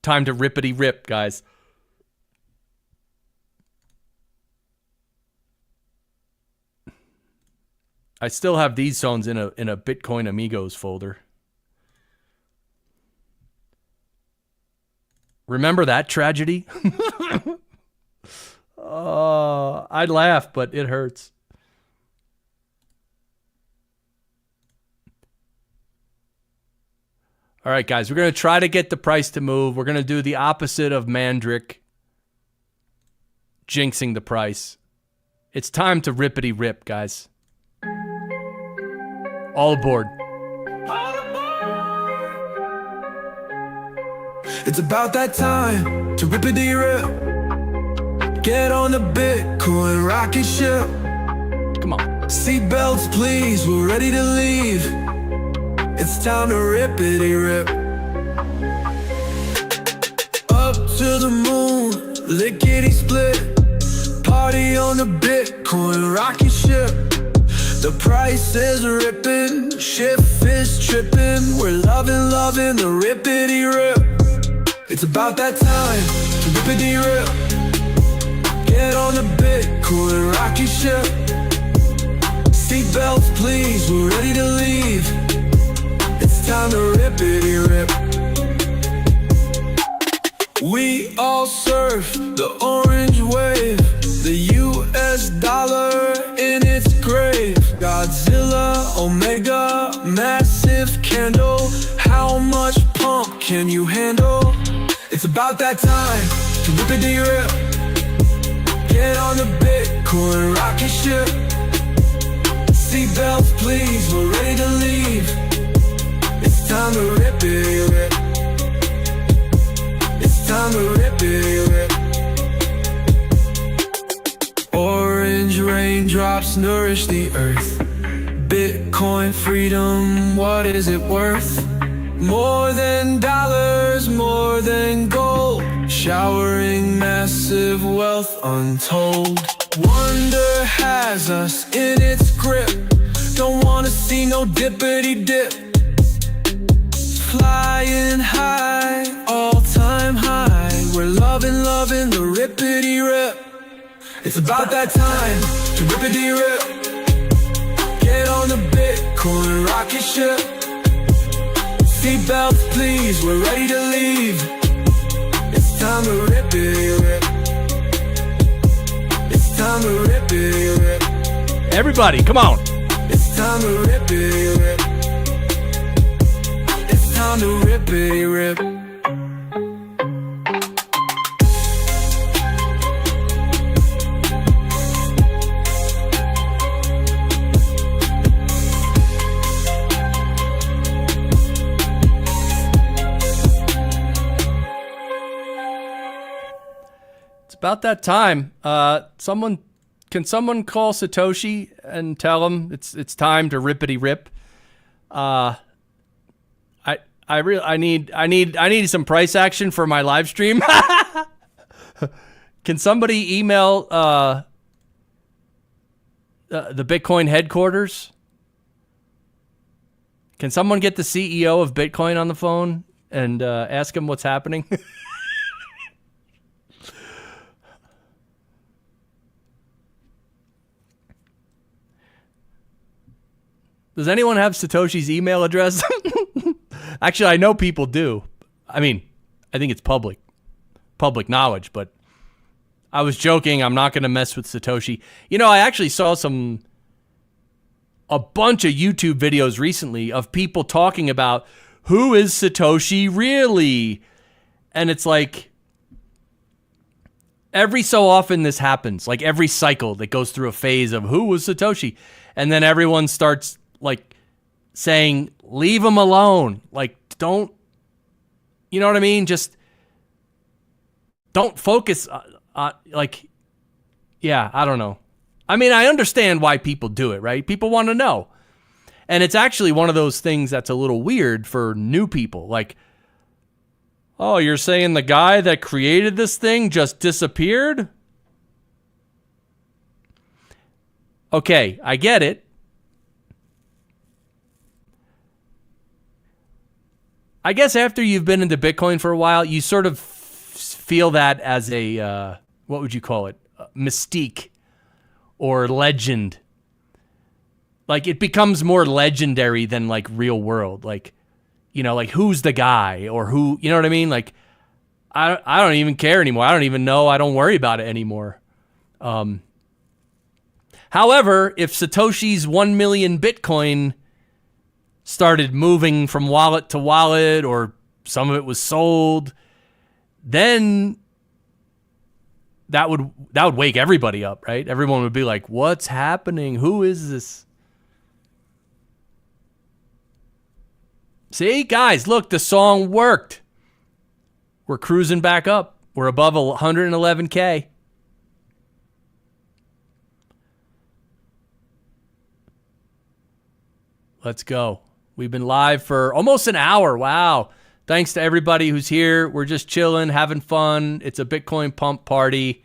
Time to rippity rip, guys. I still have these songs in a Bitcoin Amigos folder. Remember that tragedy? I'd laugh, but it hurts. All right, guys, we're going to try to get the price to move. We're going to do the opposite of Mandrick jinxing the price. It's time to rippity rip, guys. All aboard. It's about that time to rippity rip. Get on the Bitcoin rocket ship. Come on. Seatbelts, please, we're ready to leave. It's time to rippity rip. Up to the moon, lickety split. Party on the Bitcoin rocket ship. The price is ripping, ship is tripping. We're loving the rippity rip. It's about that time to rippity rip. Get on the Bitcoin rocket ship. Seatbelts, please, we're ready to leave. It's time to rippity rip. We all surf the orange wave, the US dollar in its grave. Godzilla, Omega, massive candle. How much pump can you handle? It's about that time to rippity rip. Get on the Bitcoin rocket ship. Seatbelts, please, we're ready to leave. It's time to rippity rip. It's time to rippity rip. Orange raindrops nourish the earth. Bitcoin freedom, what is it worth? More than dollars, more than gold. Showering massive wealth untold. Wonder has us in its grip. Don't wanna see no dippity dip. Flying high, all-time high. We're loving the rippity rip. It's about that time to rippity rip. Get on the Bitcoin rocket ship. Seatbelts, please, we're ready to leave. It's time to rippity rip. It's time to rippity rip. Everybody, come on. It's time to rippity rip. It's time down to rippity rip. About that time. Can someone call Satoshi and tell him it's time to rippity rip? I need some price action for my live stream. Can somebody email the Bitcoin headquarters? Can someone get the CEO of Bitcoin on the phone and ask him what's happening? Does anyone have Satoshi's email address? Actually, I know people do. I mean, I think it's public knowledge, but I was joking. I'm not going to mess with Satoshi. You know, I actually saw a bunch of YouTube videos recently of people talking about who is Satoshi really? And it's like every so often this happens, like every cycle that goes through a phase of who was Satoshi. And then everyone starts like saying, leave him alone. Like, don't, you know what I mean? Just don't focus on like, yeah, I don't know. I mean, I understand why people do it, right? People want to know. And it's actually one of those things that's a little weird for new people. Like, oh, you're saying the guy that created this thing just disappeared? Okay, I get it. I guess after you've been into Bitcoin for a while, you sort of feel that as a, what would you call it? Mystique or legend. Like it becomes more legendary than like real world. Like, you know, like who's the guy or who, you know what I mean? Like, I don't even care anymore. I don't even know. I don't worry about it anymore. However, if Satoshi's 1 million Bitcoin started moving from wallet to wallet or some of it was sold, then that would wake everybody up, right? Everyone would be like, what's happening? Who is this? See, guys, look, the song worked. We're cruising back up. We're above 111K. Let's go. We've been live for almost an hour. Wow. Thanks to everybody who's here. We're just chilling, having fun. It's a Bitcoin pump party.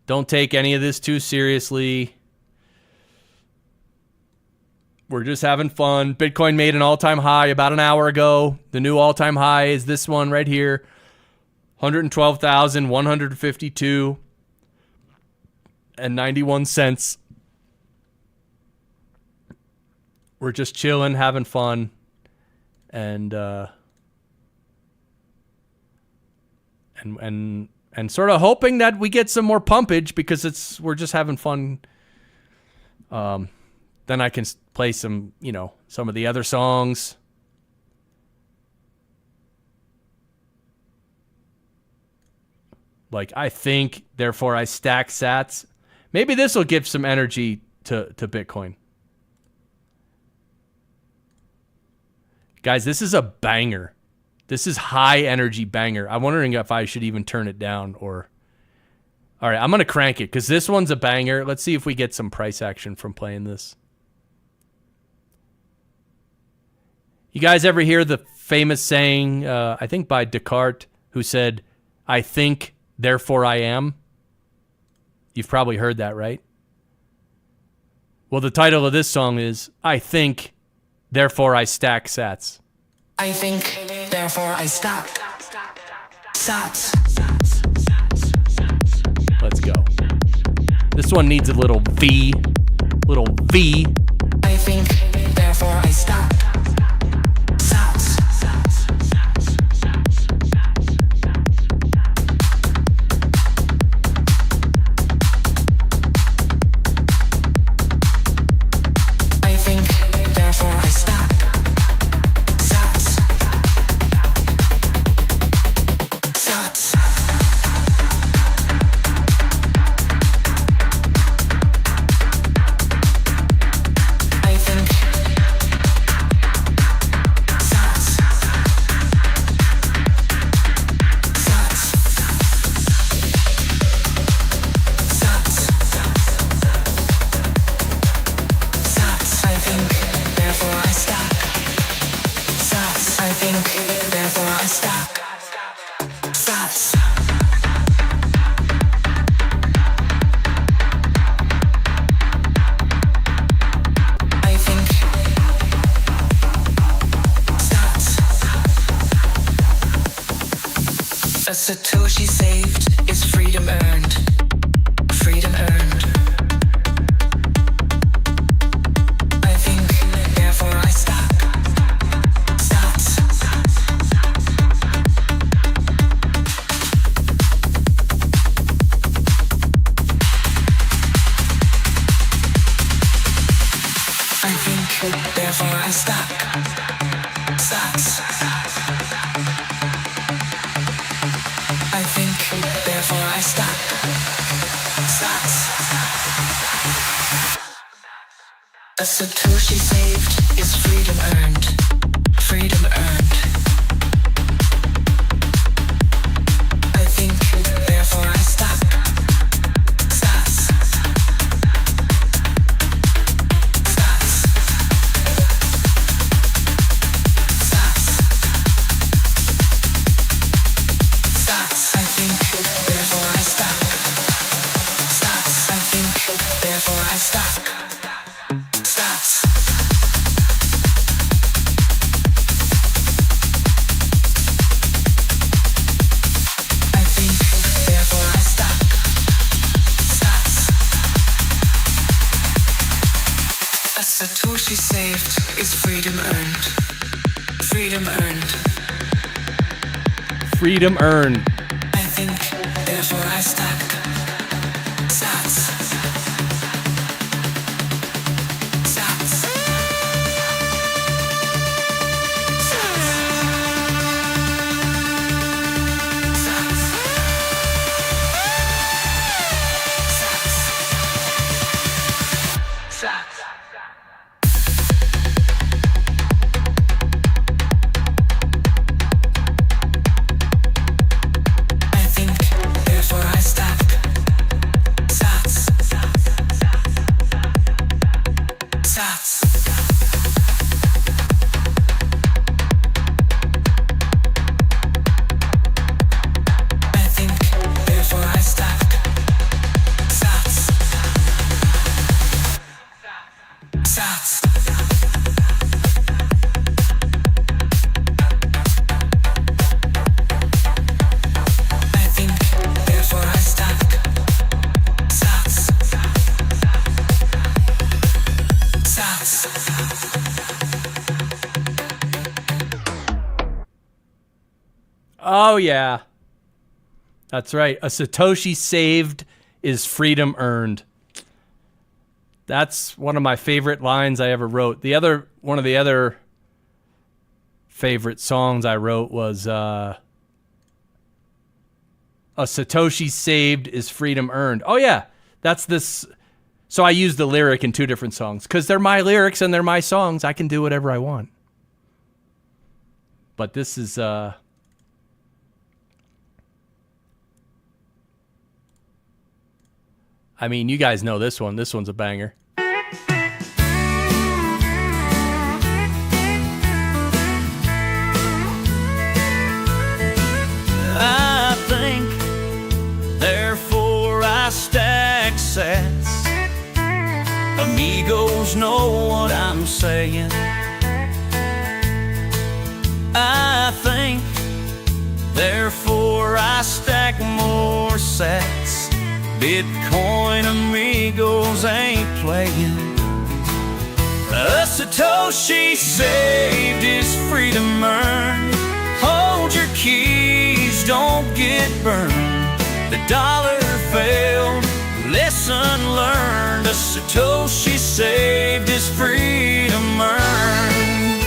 Don't take any of this too seriously. We're just having fun. Bitcoin made an all-time high about an hour ago. The new all-time high is this one right here. 112,152 and 91 cents. We're just chilling, having fun, and sort of hoping that we get some more pumpage because we're just having fun. Then I can play some, you know, some of the other songs. Like I think, therefore I stack sats. Maybe this will give some energy to Bitcoin. Guys, this is a banger. This is high energy banger. I'm wondering if I should even turn it down or... All right, I'm going to crank it because this one's a banger. Let's see if we get some price action from playing this. You guys ever hear the famous saying, I think by Descartes, who said, I think, therefore I am? You've probably heard that, right? Well, the title of this song is, I think... Therefore, I stack sats. I think, therefore, I stack sats. Let's go. This one needs a little V. Little V. I think, therefore, I stack sats. I think, therefore, I stack sats. Satoshi saved is freedom earned. Freedom earned. I think, therefore I stop. Stops. I think, therefore I stop. Stops. I think, therefore I stop. Stops. A Satoshi saved is freedom earned. Freedom earned. I think, therefore I stop. Stops. Stops. Stops. Stops. I think, therefore I stop. Stops. I think, therefore I stop. Stops. I think, therefore I stop. Stops. A Satoshi saved is freedom earned. Freedom earned. Freedom earned. I think, therefore I stop. Stops. Stops. I think, therefore I stop. Stops. Stops. I think, therefore I stop. Stops. Stops. I think, therefore I stop. Stops. Stops. Oh, yeah. That's right. A Satoshi saved is freedom earned. That's one of my favorite lines I ever wrote. One of the other favorite songs I wrote was a Satoshi saved is freedom earned. Oh, yeah. That's this. So I used the lyric in two different songs because they're my lyrics and they're my songs. I can do whatever I want. But this is... I mean, you guys know this one. This one's a banger. I think, therefore I stack sets. Amigos know what I'm saying. I think, therefore I stack more sets. Bitcoin amigos ain't playing. A Satoshi saved is freedom earned. Hold your keys, don't get burned. The dollar failed, lesson learned. A Satoshi saved is freedom earned.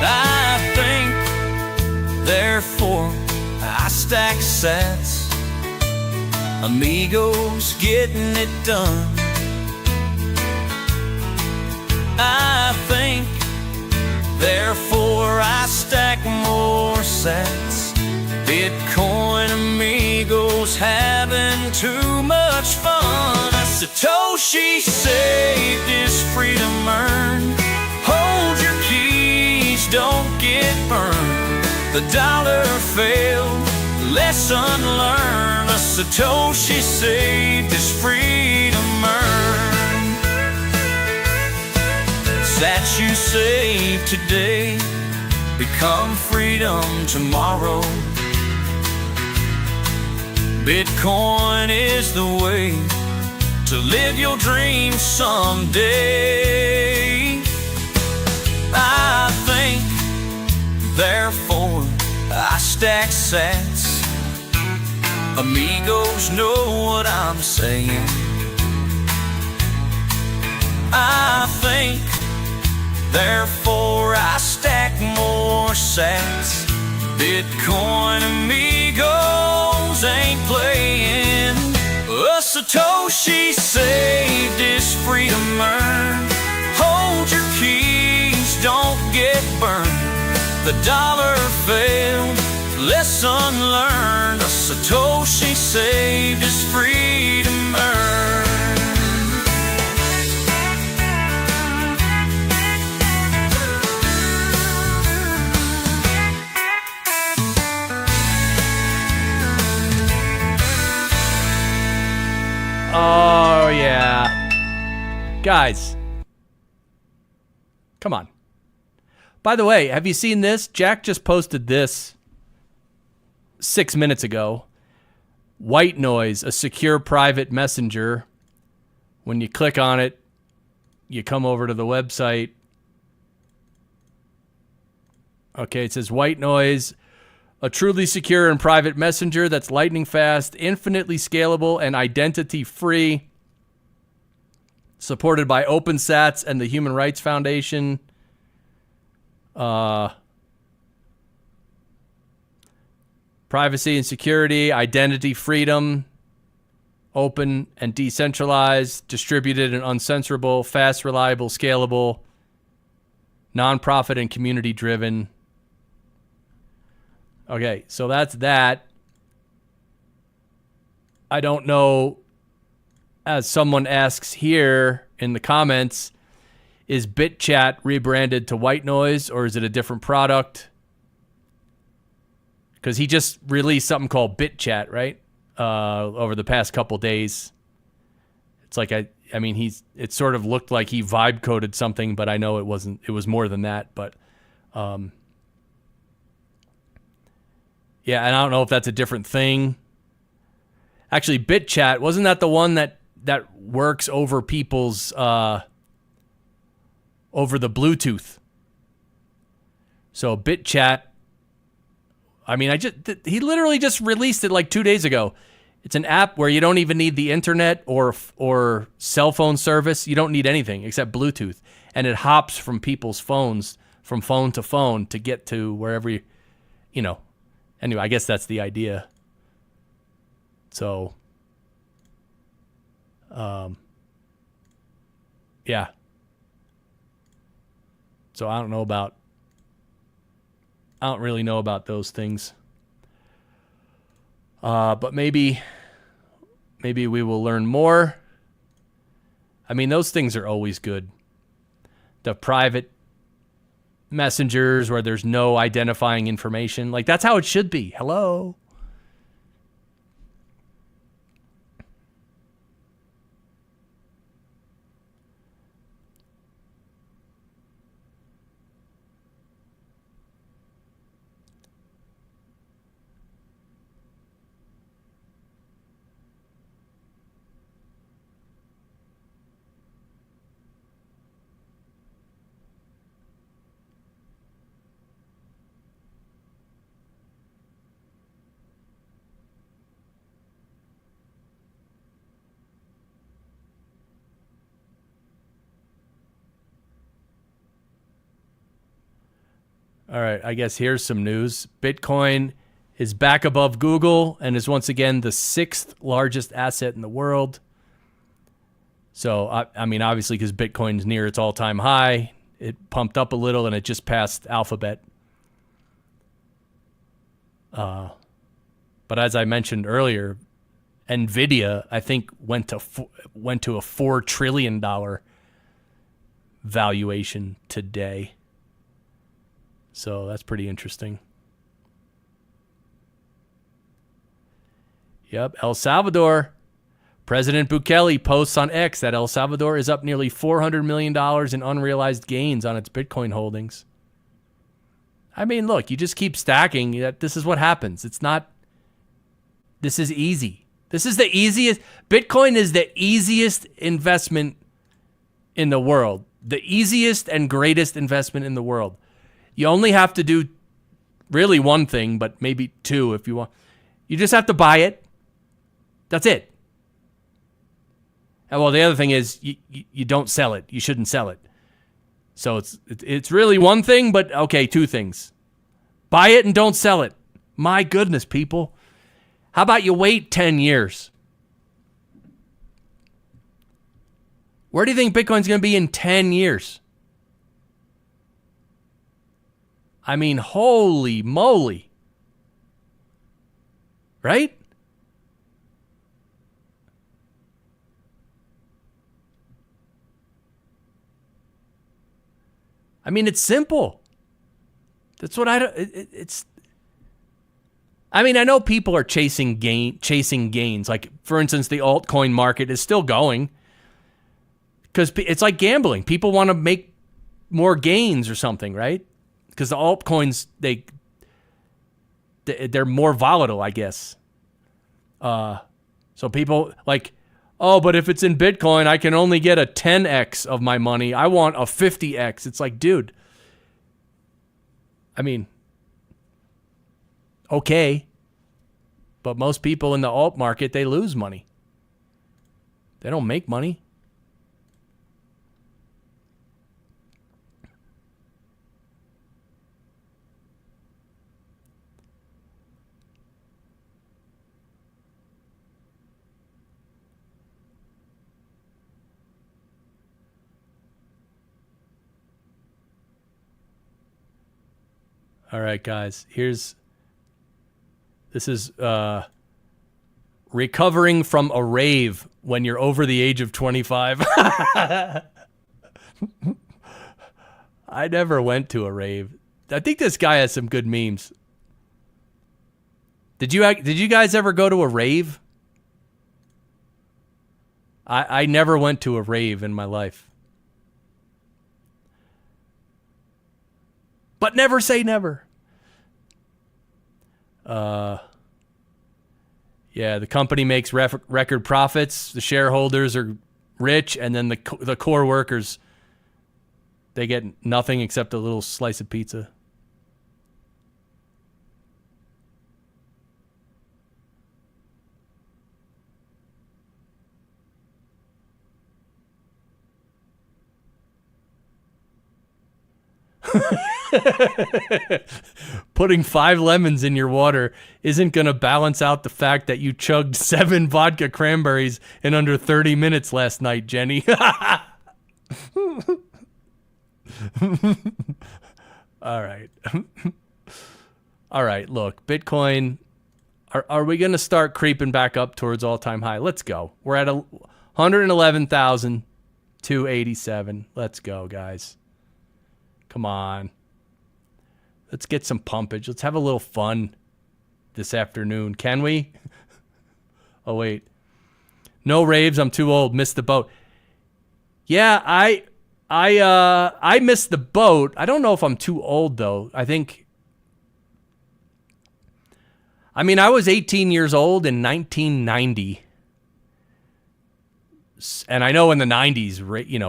I think, therefore I stack sets. Amigos getting it done. I think, therefore I stack more sets. Bitcoin amigos having too much fun. A Satoshi saved is freedom earned. Hold your keys, don't get burned. The dollar failed, lesson learned. A Satoshi saved is freedom earned. That you save today become freedom tomorrow. Bitcoin is the way to live your dreams someday. I think, therefore, I stack sats. Amigos know what I'm saying. I think, therefore, I stack more sats. Bitcoin amigos ain't playing. A Satoshi saved is freedom earned. Hold your keys, don't get burned. The dollar failed, lesson learned. A Satoshi saved is freedom earned. Oh, yeah. Guys. Come on. By the way, have you seen this? Jack just posted this 6 minutes ago. White Noise, a secure private messenger. When you click on it, you come over to the website. Okay, it says White Noise, a truly secure and private messenger that's lightning fast, infinitely scalable, and identity-free. Supported by OpenSats and the Human Rights Foundation. Privacy and security, identity freedom, open and decentralized, distributed and uncensorable, fast, reliable, scalable, nonprofit and community-driven. Okay, so that's that. I don't know, as someone asks here in the comments, is BitChat rebranded to White Noise or is it a different product? Because he just released something called BitChat, right? Over the past couple days. It's like, I mean, it sort of looked like he vibe coded something, but I know it wasn't, it was more than that. But, yeah, and I don't know if that's a different thing. Actually, BitChat, wasn't that the one that works over people's, over the Bluetooth? So BitChat, I mean, he literally just released it like 2 days ago. It's an app where you don't even need the internet or cell phone service. You don't need anything except Bluetooth. And it hops from people's phones, from phone to phone, to get to wherever you know. Anyway, I guess that's the idea. So, yeah. So I don't really know about those things. But maybe we will learn more. I mean, those things are always good. The private messengers where there's no identifying information. Like, that's how it should be. Hello? All right, I guess here's some news. Bitcoin is back above Google and is once again the 6th largest asset in the world. So, I mean, obviously, because Bitcoin's near its all-time high, it pumped up a little and it just passed Alphabet. But as I mentioned earlier, Nvidia, I think, went to a $4 trillion valuation today. So that's pretty interesting. Yep, El Salvador. President Bukele posts on X that El Salvador is up nearly $400 million in unrealized gains on its Bitcoin holdings. I mean, look, you just keep stacking. This is what happens. It's not This is easy. This is the easiest. Bitcoin is the easiest investment in the world. The easiest and greatest investment in the world. You only have to do really one thing, but maybe two if you want. You just have to buy it. That's it. And well, the other thing is you don't sell it. You shouldn't sell it. So it's really one thing, but okay, two things. Buy it and don't sell it. My goodness, people. How about you wait 10 years? Where do you think Bitcoin's going to be in 10 years? I mean, holy moly. Right? I mean, it's simple. That's what I don't. It's. I mean, I know people are chasing gains. Like, for instance, the altcoin market is still going because it's like gambling. People want to make more gains or something, right? Because the altcoins they're more volatile, I guess. So people like, oh, but if it's in Bitcoin, I can only get a 10x of my money. I want a 50x. It's like, dude. I mean, okay. But most people in the alt market, they lose money. They don't make money. All right, guys. This is recovering from a rave when you're over the age of 25. I never went to a rave. I think this guy has some good memes. Did you guys ever go to a rave? I never went to a rave in my life. But never say never. Yeah, the company makes record profits. The shareholders are rich, and then the core workers, they get nothing except a little slice of pizza. Putting 5 lemons in your water isn't going to balance out the fact that you chugged 7 vodka cranberries in under 30 minutes last night, Jenny. All right. All right, look, Bitcoin, are we going to start creeping back up towards all-time high? Let's go. We're at 111,287. Let's go, guys. Come on. Let's get some pumpage. Let's have a little fun this afternoon. Can we? Oh, wait. No raves. I'm too old. Missed the boat. Yeah, I missed the boat. I don't know if I'm too old, though. I was 18 years old in 1990. And I know in the 90s,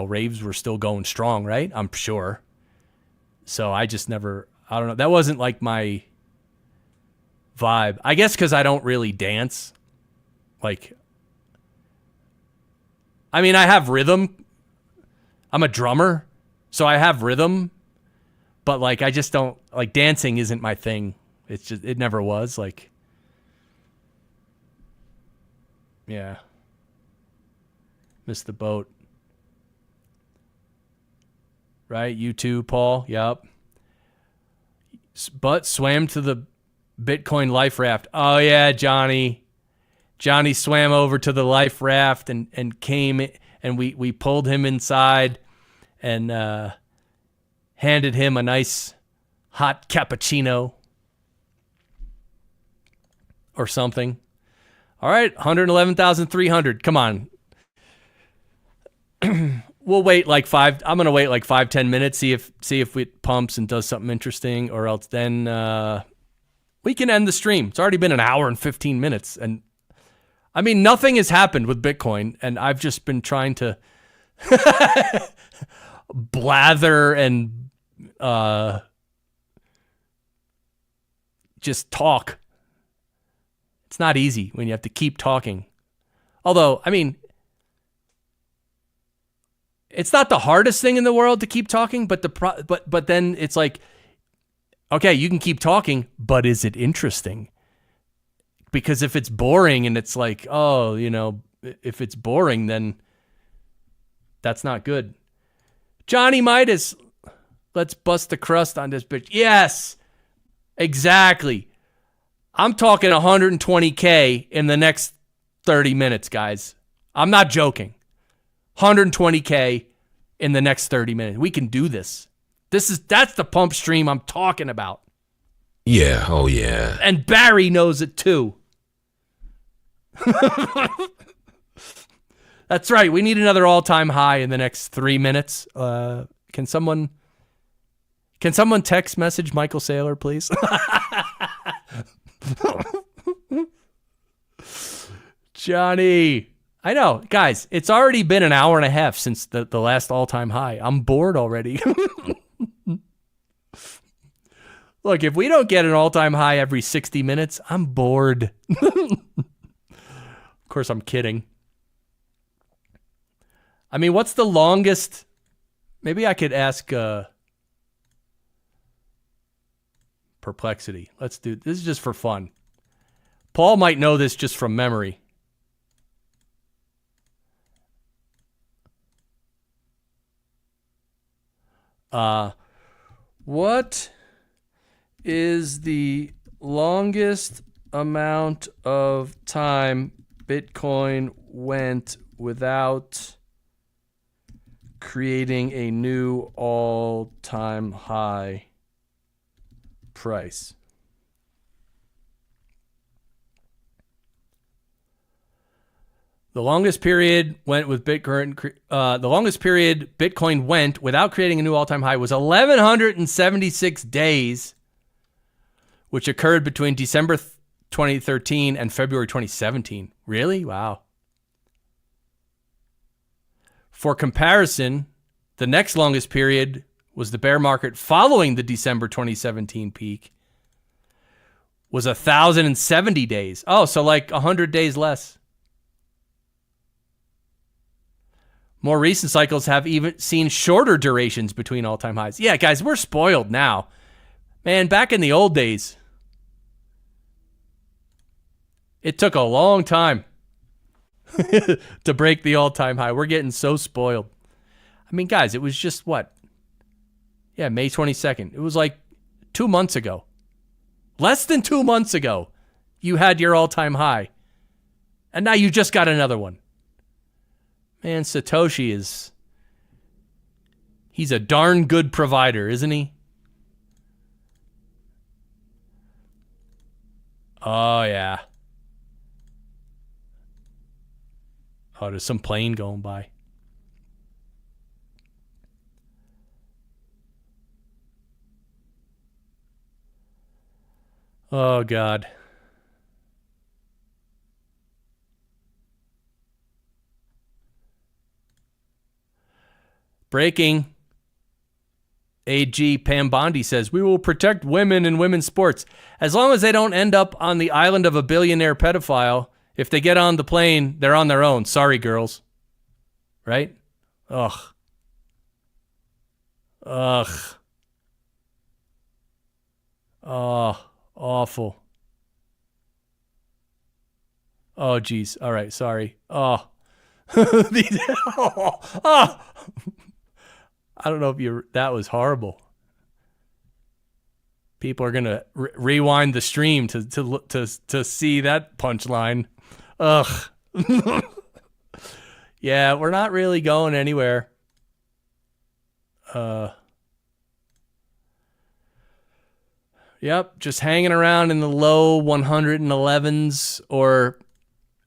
raves were still going strong, right? I'm sure. So I just never, I don't know. That wasn't like my vibe. I guess because I don't really dance. Like, I mean, I have rhythm. I'm a drummer, so I have rhythm. But like, I just don't, like, dancing isn't my thing. It's just, it never was. Like, yeah. Missed the boat. Right? You too, Paul? Yep. But swam to the Bitcoin life raft. Oh, yeah, Johnny. Johnny swam over to the life raft and came, and we pulled him inside and handed him a nice hot cappuccino or something. All right, 111,300. Come on. We'll wait like I'm going to wait like 5-10 minutes, see if it pumps and does something interesting, or else then We can end the stream. It's already been an hour and 15 minutes. And I mean, nothing has happened with Bitcoin. And I've just been trying to blather and just talk. It's not easy when you have to keep talking. Although, I mean, it's not the hardest thing in the world to keep talking, but but then it's like, okay, you can keep talking, but is it interesting? Because if it's boring and it's like, oh, you know, if it's boring, then that's not good. Johnny Midas, let's bust the crust on this bitch. Yes, exactly. I'm talking 120K in the next 30 minutes, guys. I'm not joking. 120K in the next 30 minutes. We can do this. That's the pump stream I'm talking about. Yeah, oh yeah. And Barry knows it too. That's right. We need another all-time high in the next 3 minutes. Can someone text message Michael Saylor, please? Johnny. I know. Guys, it's already been an hour and a half since the last all-time high. I'm bored already. Look, if we don't get an all-time high every 60 minutes, I'm bored. Of course, I'm kidding. I mean, what's the longest? Maybe I could ask Perplexity. Let's do this. Is just for fun. Paul might know this just from memory. What is the longest amount of time Bitcoin went without creating a new all-time high price? The longest period went with Bitcoin. The longest period Bitcoin went without creating a new all-time high was 1,176 days, which occurred between December 2013 and February 2017. Really? Wow. For comparison, the next longest period was the bear market following the December 2017 peak, was 1,070 days. Oh, so like 100 days less. More recent cycles have even seen shorter durations between all-time highs. Yeah, guys, we're spoiled now. Man, back in the old days, it took a long time to break the all-time high. We're getting so spoiled. I mean, guys, it was just what? Yeah, May 22nd. It was like 2 months ago. Less than 2 months ago, you had your all-time high. And now you just got another one. Man, Satoshi he's a darn good provider, isn't he? Oh, yeah. Oh, there's some plane going by. Oh, God. Breaking. AG Pam Bondi says, we will protect women in women's sports. As long as they don't end up on the island of a billionaire pedophile, if they get on the plane, they're on their own. Sorry, girls. Right? Ugh. Oh, awful. Oh, geez. All right, sorry. Oh. Oh. I don't know if that was horrible. People are going to rewind the stream to see that punchline. Ugh. Yeah, we're not really going anywhere. Yep, just hanging around in the low 111s, or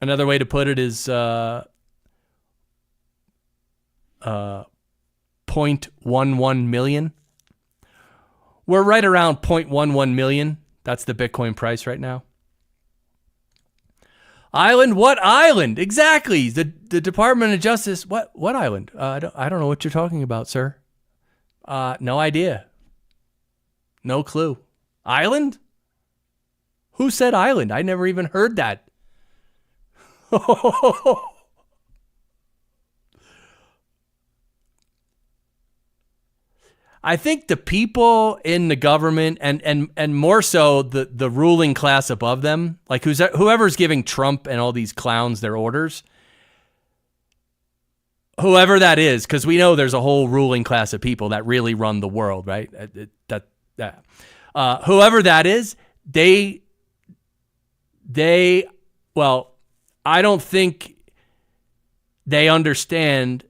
another way to put it is 0.11 million. We're right around 0.11 million That's the Bitcoin price right now. Island? What island? Exactly. The Department of Justice. What island? I don't know what you're talking about, sir. No idea. No clue. Island? Who said island? I never even heard that. I think the people in the government and more so the ruling class above them, like whoever's giving Trump and all these clowns their orders, whoever that is, because we know there's a whole ruling class of people that really run the world, right? Whoever that is, well, I don't think they understand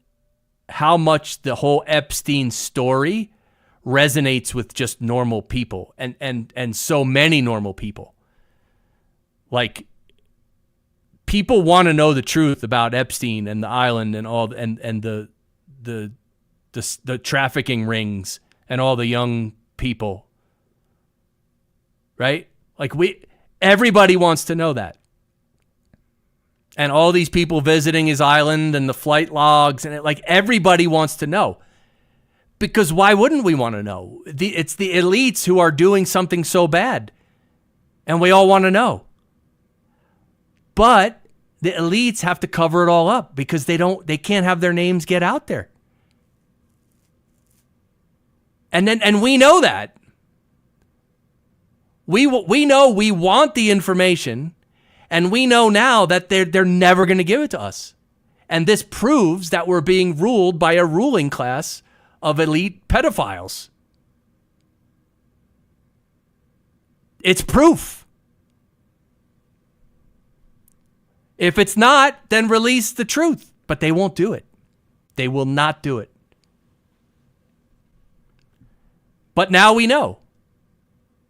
how much the whole Epstein story resonates with just normal people and so many normal people. Like, people want to know the truth about Epstein and the island and all and the trafficking rings and all the young people. Right? Like, everybody wants to know that. And all these people visiting his island and the flight logs, and everybody wants to know. Because why wouldn't we want to know? It's the elites who are doing something so bad. And we all want to know. But the elites have to cover it all up because they can't have their names get out there. And we know that. We know we want the information. And we know now that they're never going to give it to us. And this proves that we're being ruled by a ruling class of elite pedophiles. It's proof. If it's not, then release the truth. But they won't do it. They will not do it. But now we know.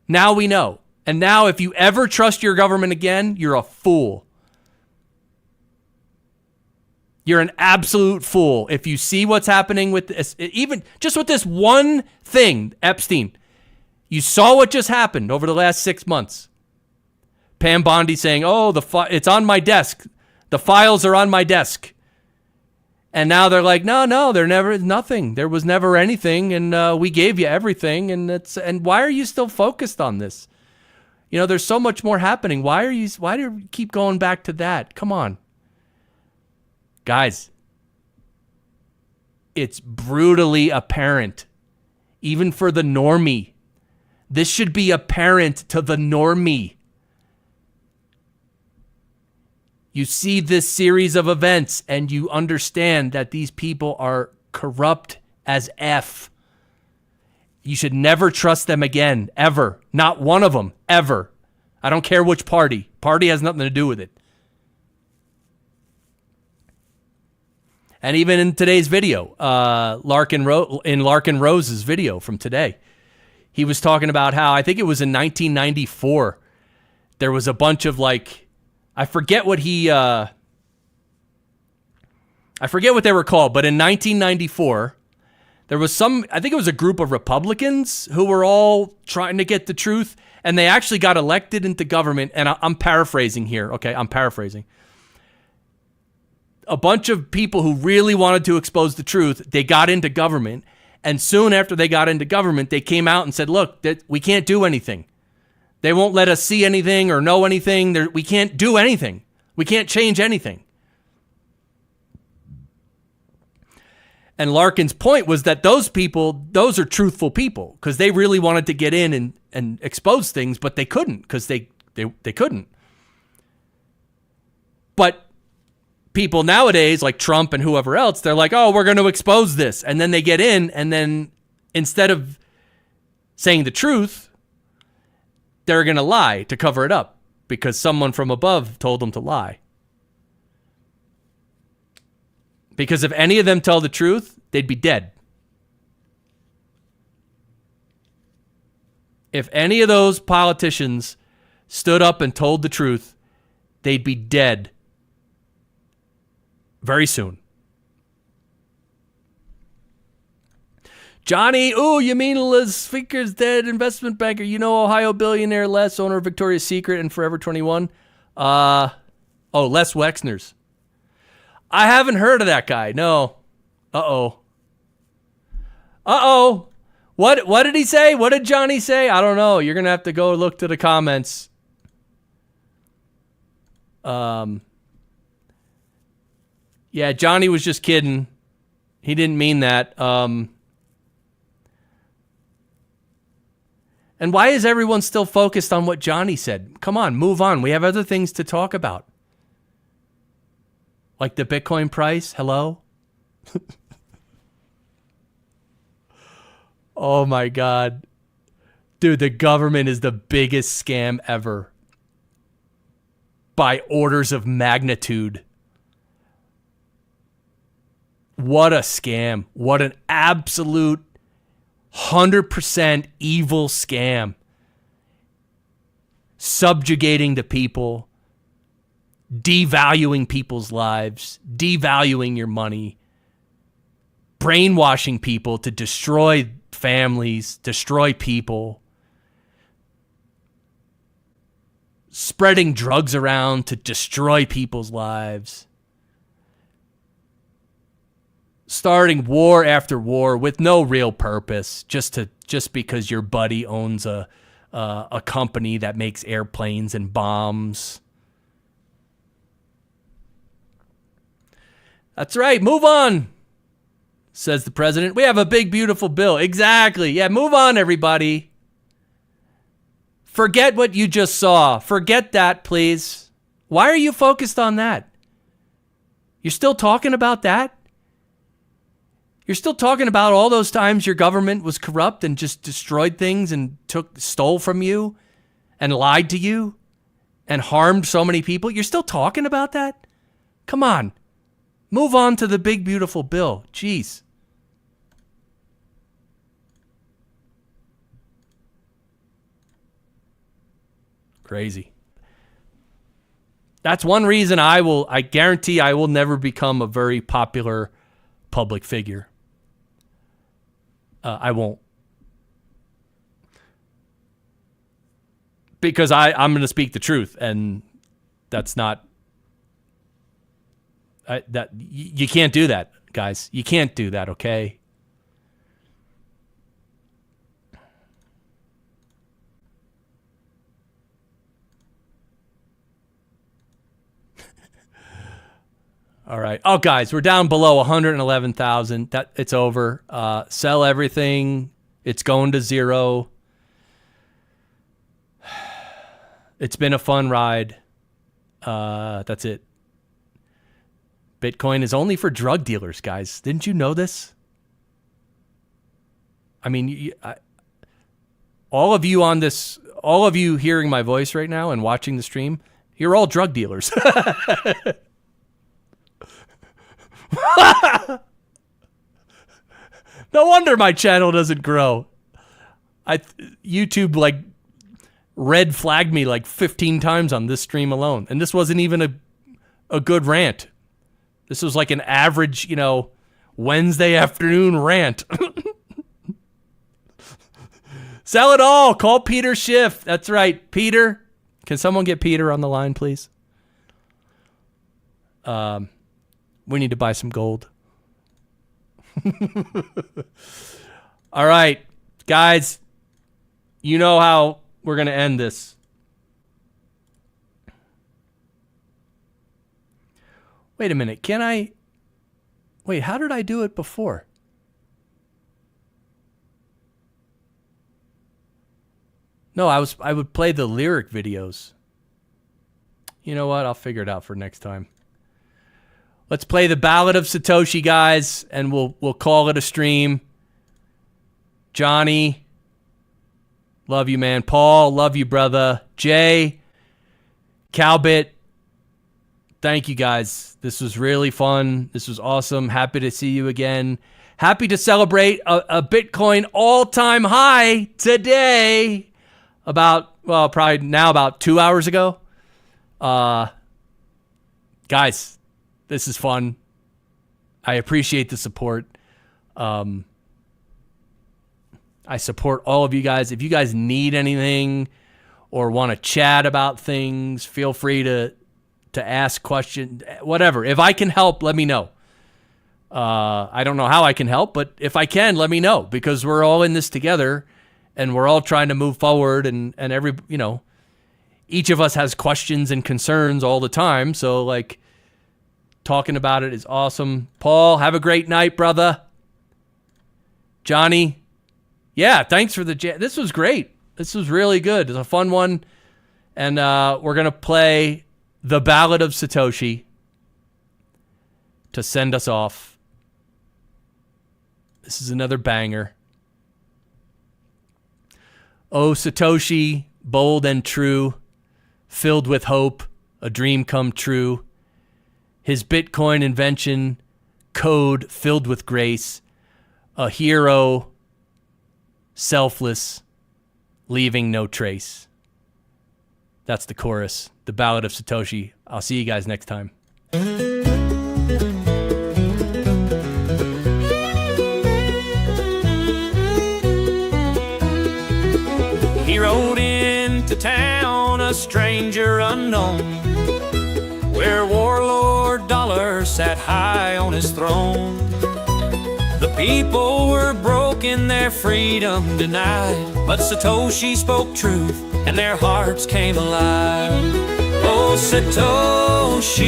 Now we know. And now if you ever trust your government again, you're a fool. You're an absolute fool. If you see what's happening with this, even just with this one thing, Epstein, you saw what just happened over the last 6 months. Pam Bondi saying, oh, it's on my desk. The files are on my desk. And now they're like, no, they're never nothing. There was never anything. And we gave you everything. And why are you still focused on this? You know, there's so much more happening. Why do you keep going back to that? Come on. Guys, it's brutally apparent, even for the normie. This should be apparent to the normie. You see this series of events and you understand that these people are corrupt as F. You should never trust them again, ever. Not one of them, ever. I don't care which party. Party has nothing to do with it. And even in today's video, Larkin Rose's video from today, he was talking about how, I think it was in 1994, there was a bunch of I forget what they were called, but in 1994, there was I think it was a group of Republicans who were all trying to get the truth, and they actually got elected into government, and I'm paraphrasing here, okay? I'm paraphrasing. A bunch of people who really wanted to expose the truth, they got into government, and soon after they got into government, they came out and said, look, we can't do anything. They won't let us see anything or know anything. We can't do anything. We can't change anything. And Larkin's point was that those are truthful people because they really wanted to get in and expose things, but they couldn't because they couldn't. But people nowadays, like Trump and whoever else, they're like, oh, we're going to expose this. And then they get in, and then instead of saying the truth, they're going to lie to cover it up because someone from above told them to lie. Because if any of them tell the truth, they'd be dead. If any of those politicians stood up and told the truth, they'd be dead very soon. Johnny, ooh, you mean Liz Finker's dead investment banker? You know, Ohio billionaire Les, owner of Victoria's Secret and Forever 21. Les Wexner's. I haven't heard of that guy. No. Uh-oh. What did he say? What did Johnny say? I don't know. You're going to have to go look to the comments. Yeah, Johnny was just kidding. He didn't mean that. And why is everyone still focused on what Johnny said? Come on, move on. We have other things to talk about. Like the Bitcoin price. Hello? Oh my God. Dude, the government is the biggest scam ever. By orders of magnitude. What a scam. What an absolute 100% evil scam. Subjugating the people. Devaluing people's lives. Devaluing your money. Brainwashing people to destroy families. Destroy people. Spreading drugs around to destroy people's lives. Starting war after war with no real purpose, just because your buddy owns a company that makes airplanes and bombs. That's right. Move on, says the president. We have a big, beautiful bill. Exactly. Yeah, move on, everybody. Forget what you just saw. Forget that, please. Why are you focused on that? You're still talking about that? You're still talking about all those times your government was corrupt and just destroyed things and stole from you and lied to you and harmed so many people? You're still talking about that? Come on. Move on to the big, beautiful bill. Jeez. Crazy. That's one reason I guarantee I will never become a very popular public figure. I won't. Because I'm going to speak the truth, and that's not... you can't do that, guys. You can't do that, okay? All right. Oh, guys, we're down below 111,000. It's over. Sell everything. It's going to zero. It's been a fun ride. That's it. Bitcoin is only for drug dealers, guys. Didn't you know this? I mean, all of you on this, all of you hearing my voice right now and watching the stream, you're all drug dealers. No wonder my channel doesn't grow. YouTube red flagged me 15 times on this stream alone, and this wasn't even a good rant. This was like an average, Wednesday afternoon rant. Sell it all. Call Peter Schiff. That's right, Peter. Can someone get Peter on the line, please? We need to buy some gold. All right, guys. You know how we're going to end this. Wait a minute. Can I... Wait, how did I do it before? No, I would play the lyric videos. You know what? I'll figure it out for next time. Let's play the Ballad of Satoshi, guys, and we'll call it a stream. Johnny, love you, man. Paul, love you, brother. Jay, Calbit, thank you, guys. This was really fun. This was awesome. Happy to see you again. Happy to celebrate a Bitcoin all-time high today. Probably now about 2 hours ago. Guys, this is fun. I appreciate the support. I support all of you guys. If you guys need anything or want to chat about things, feel free to ask questions, whatever. If I can help, let me know. I don't know how I can help, but if I can, let me know, because we're all in this together and we're all trying to move forward, and each of us has questions and concerns all the time. So like, talking about it is awesome. Paul, have a great night, brother. Johnny, yeah, thanks for the jam. This was great. This was really good. It's a fun one. And we're going to play The Ballad of Satoshi to send us off. This is another banger. Oh, Satoshi, bold and true, filled with hope, a dream come true. His Bitcoin invention, code filled with grace, a hero, selfless, leaving no trace. That's the chorus, The Ballad of Satoshi. I'll see you guys next time. He rode into town, a stranger unknown, where warlord Dollar sat high on his throne. The people were broken, their freedom denied, but Satoshi spoke truth and their hearts came alive. Oh, Satoshi,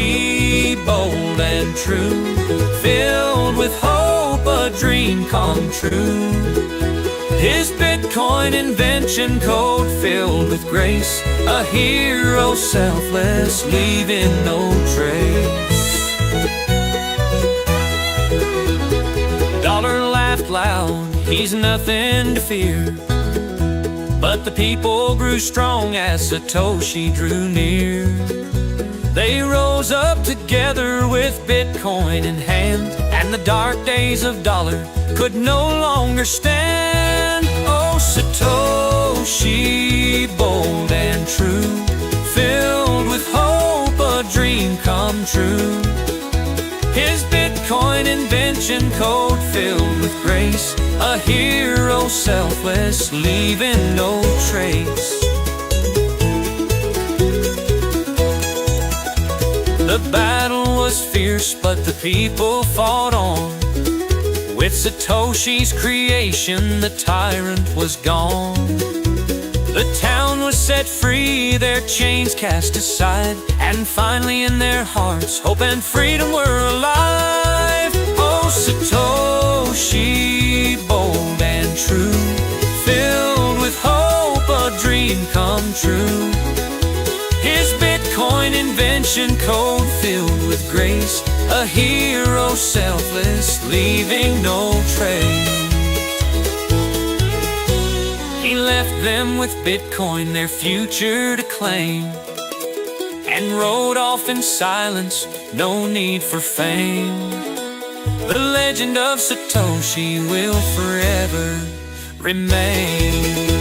bold and true, filled with hope, a dream come true. His Bitcoin invention, code filled with grace, a hero selfless, leaving no trace. Dollar laughed loud, he's nothing to fear, but the people grew strong as Satoshi drew near. They rose up together with Bitcoin in hand, and the dark days of Dollar could no longer stand. Oh, Satoshi, bold and true, filled with hope, a dream come true. His Bitcoin invention, code filled with grace, a hero selfless, leaving no trace. The battle was fierce, but the people fought on. With Satoshi's creation, the tyrant was gone. The town was set free, their chains cast aside, and finally in their hearts, hope and freedom were alive. Oh, Satoshi, bold and true, filled with hope, a dream come true. His Bitcoin invention, code filled with grace, a hero selfless, leaving no trace. He left them with Bitcoin, their future to claim, and rode off in silence, no need for fame. The legend of Satoshi will forever remain.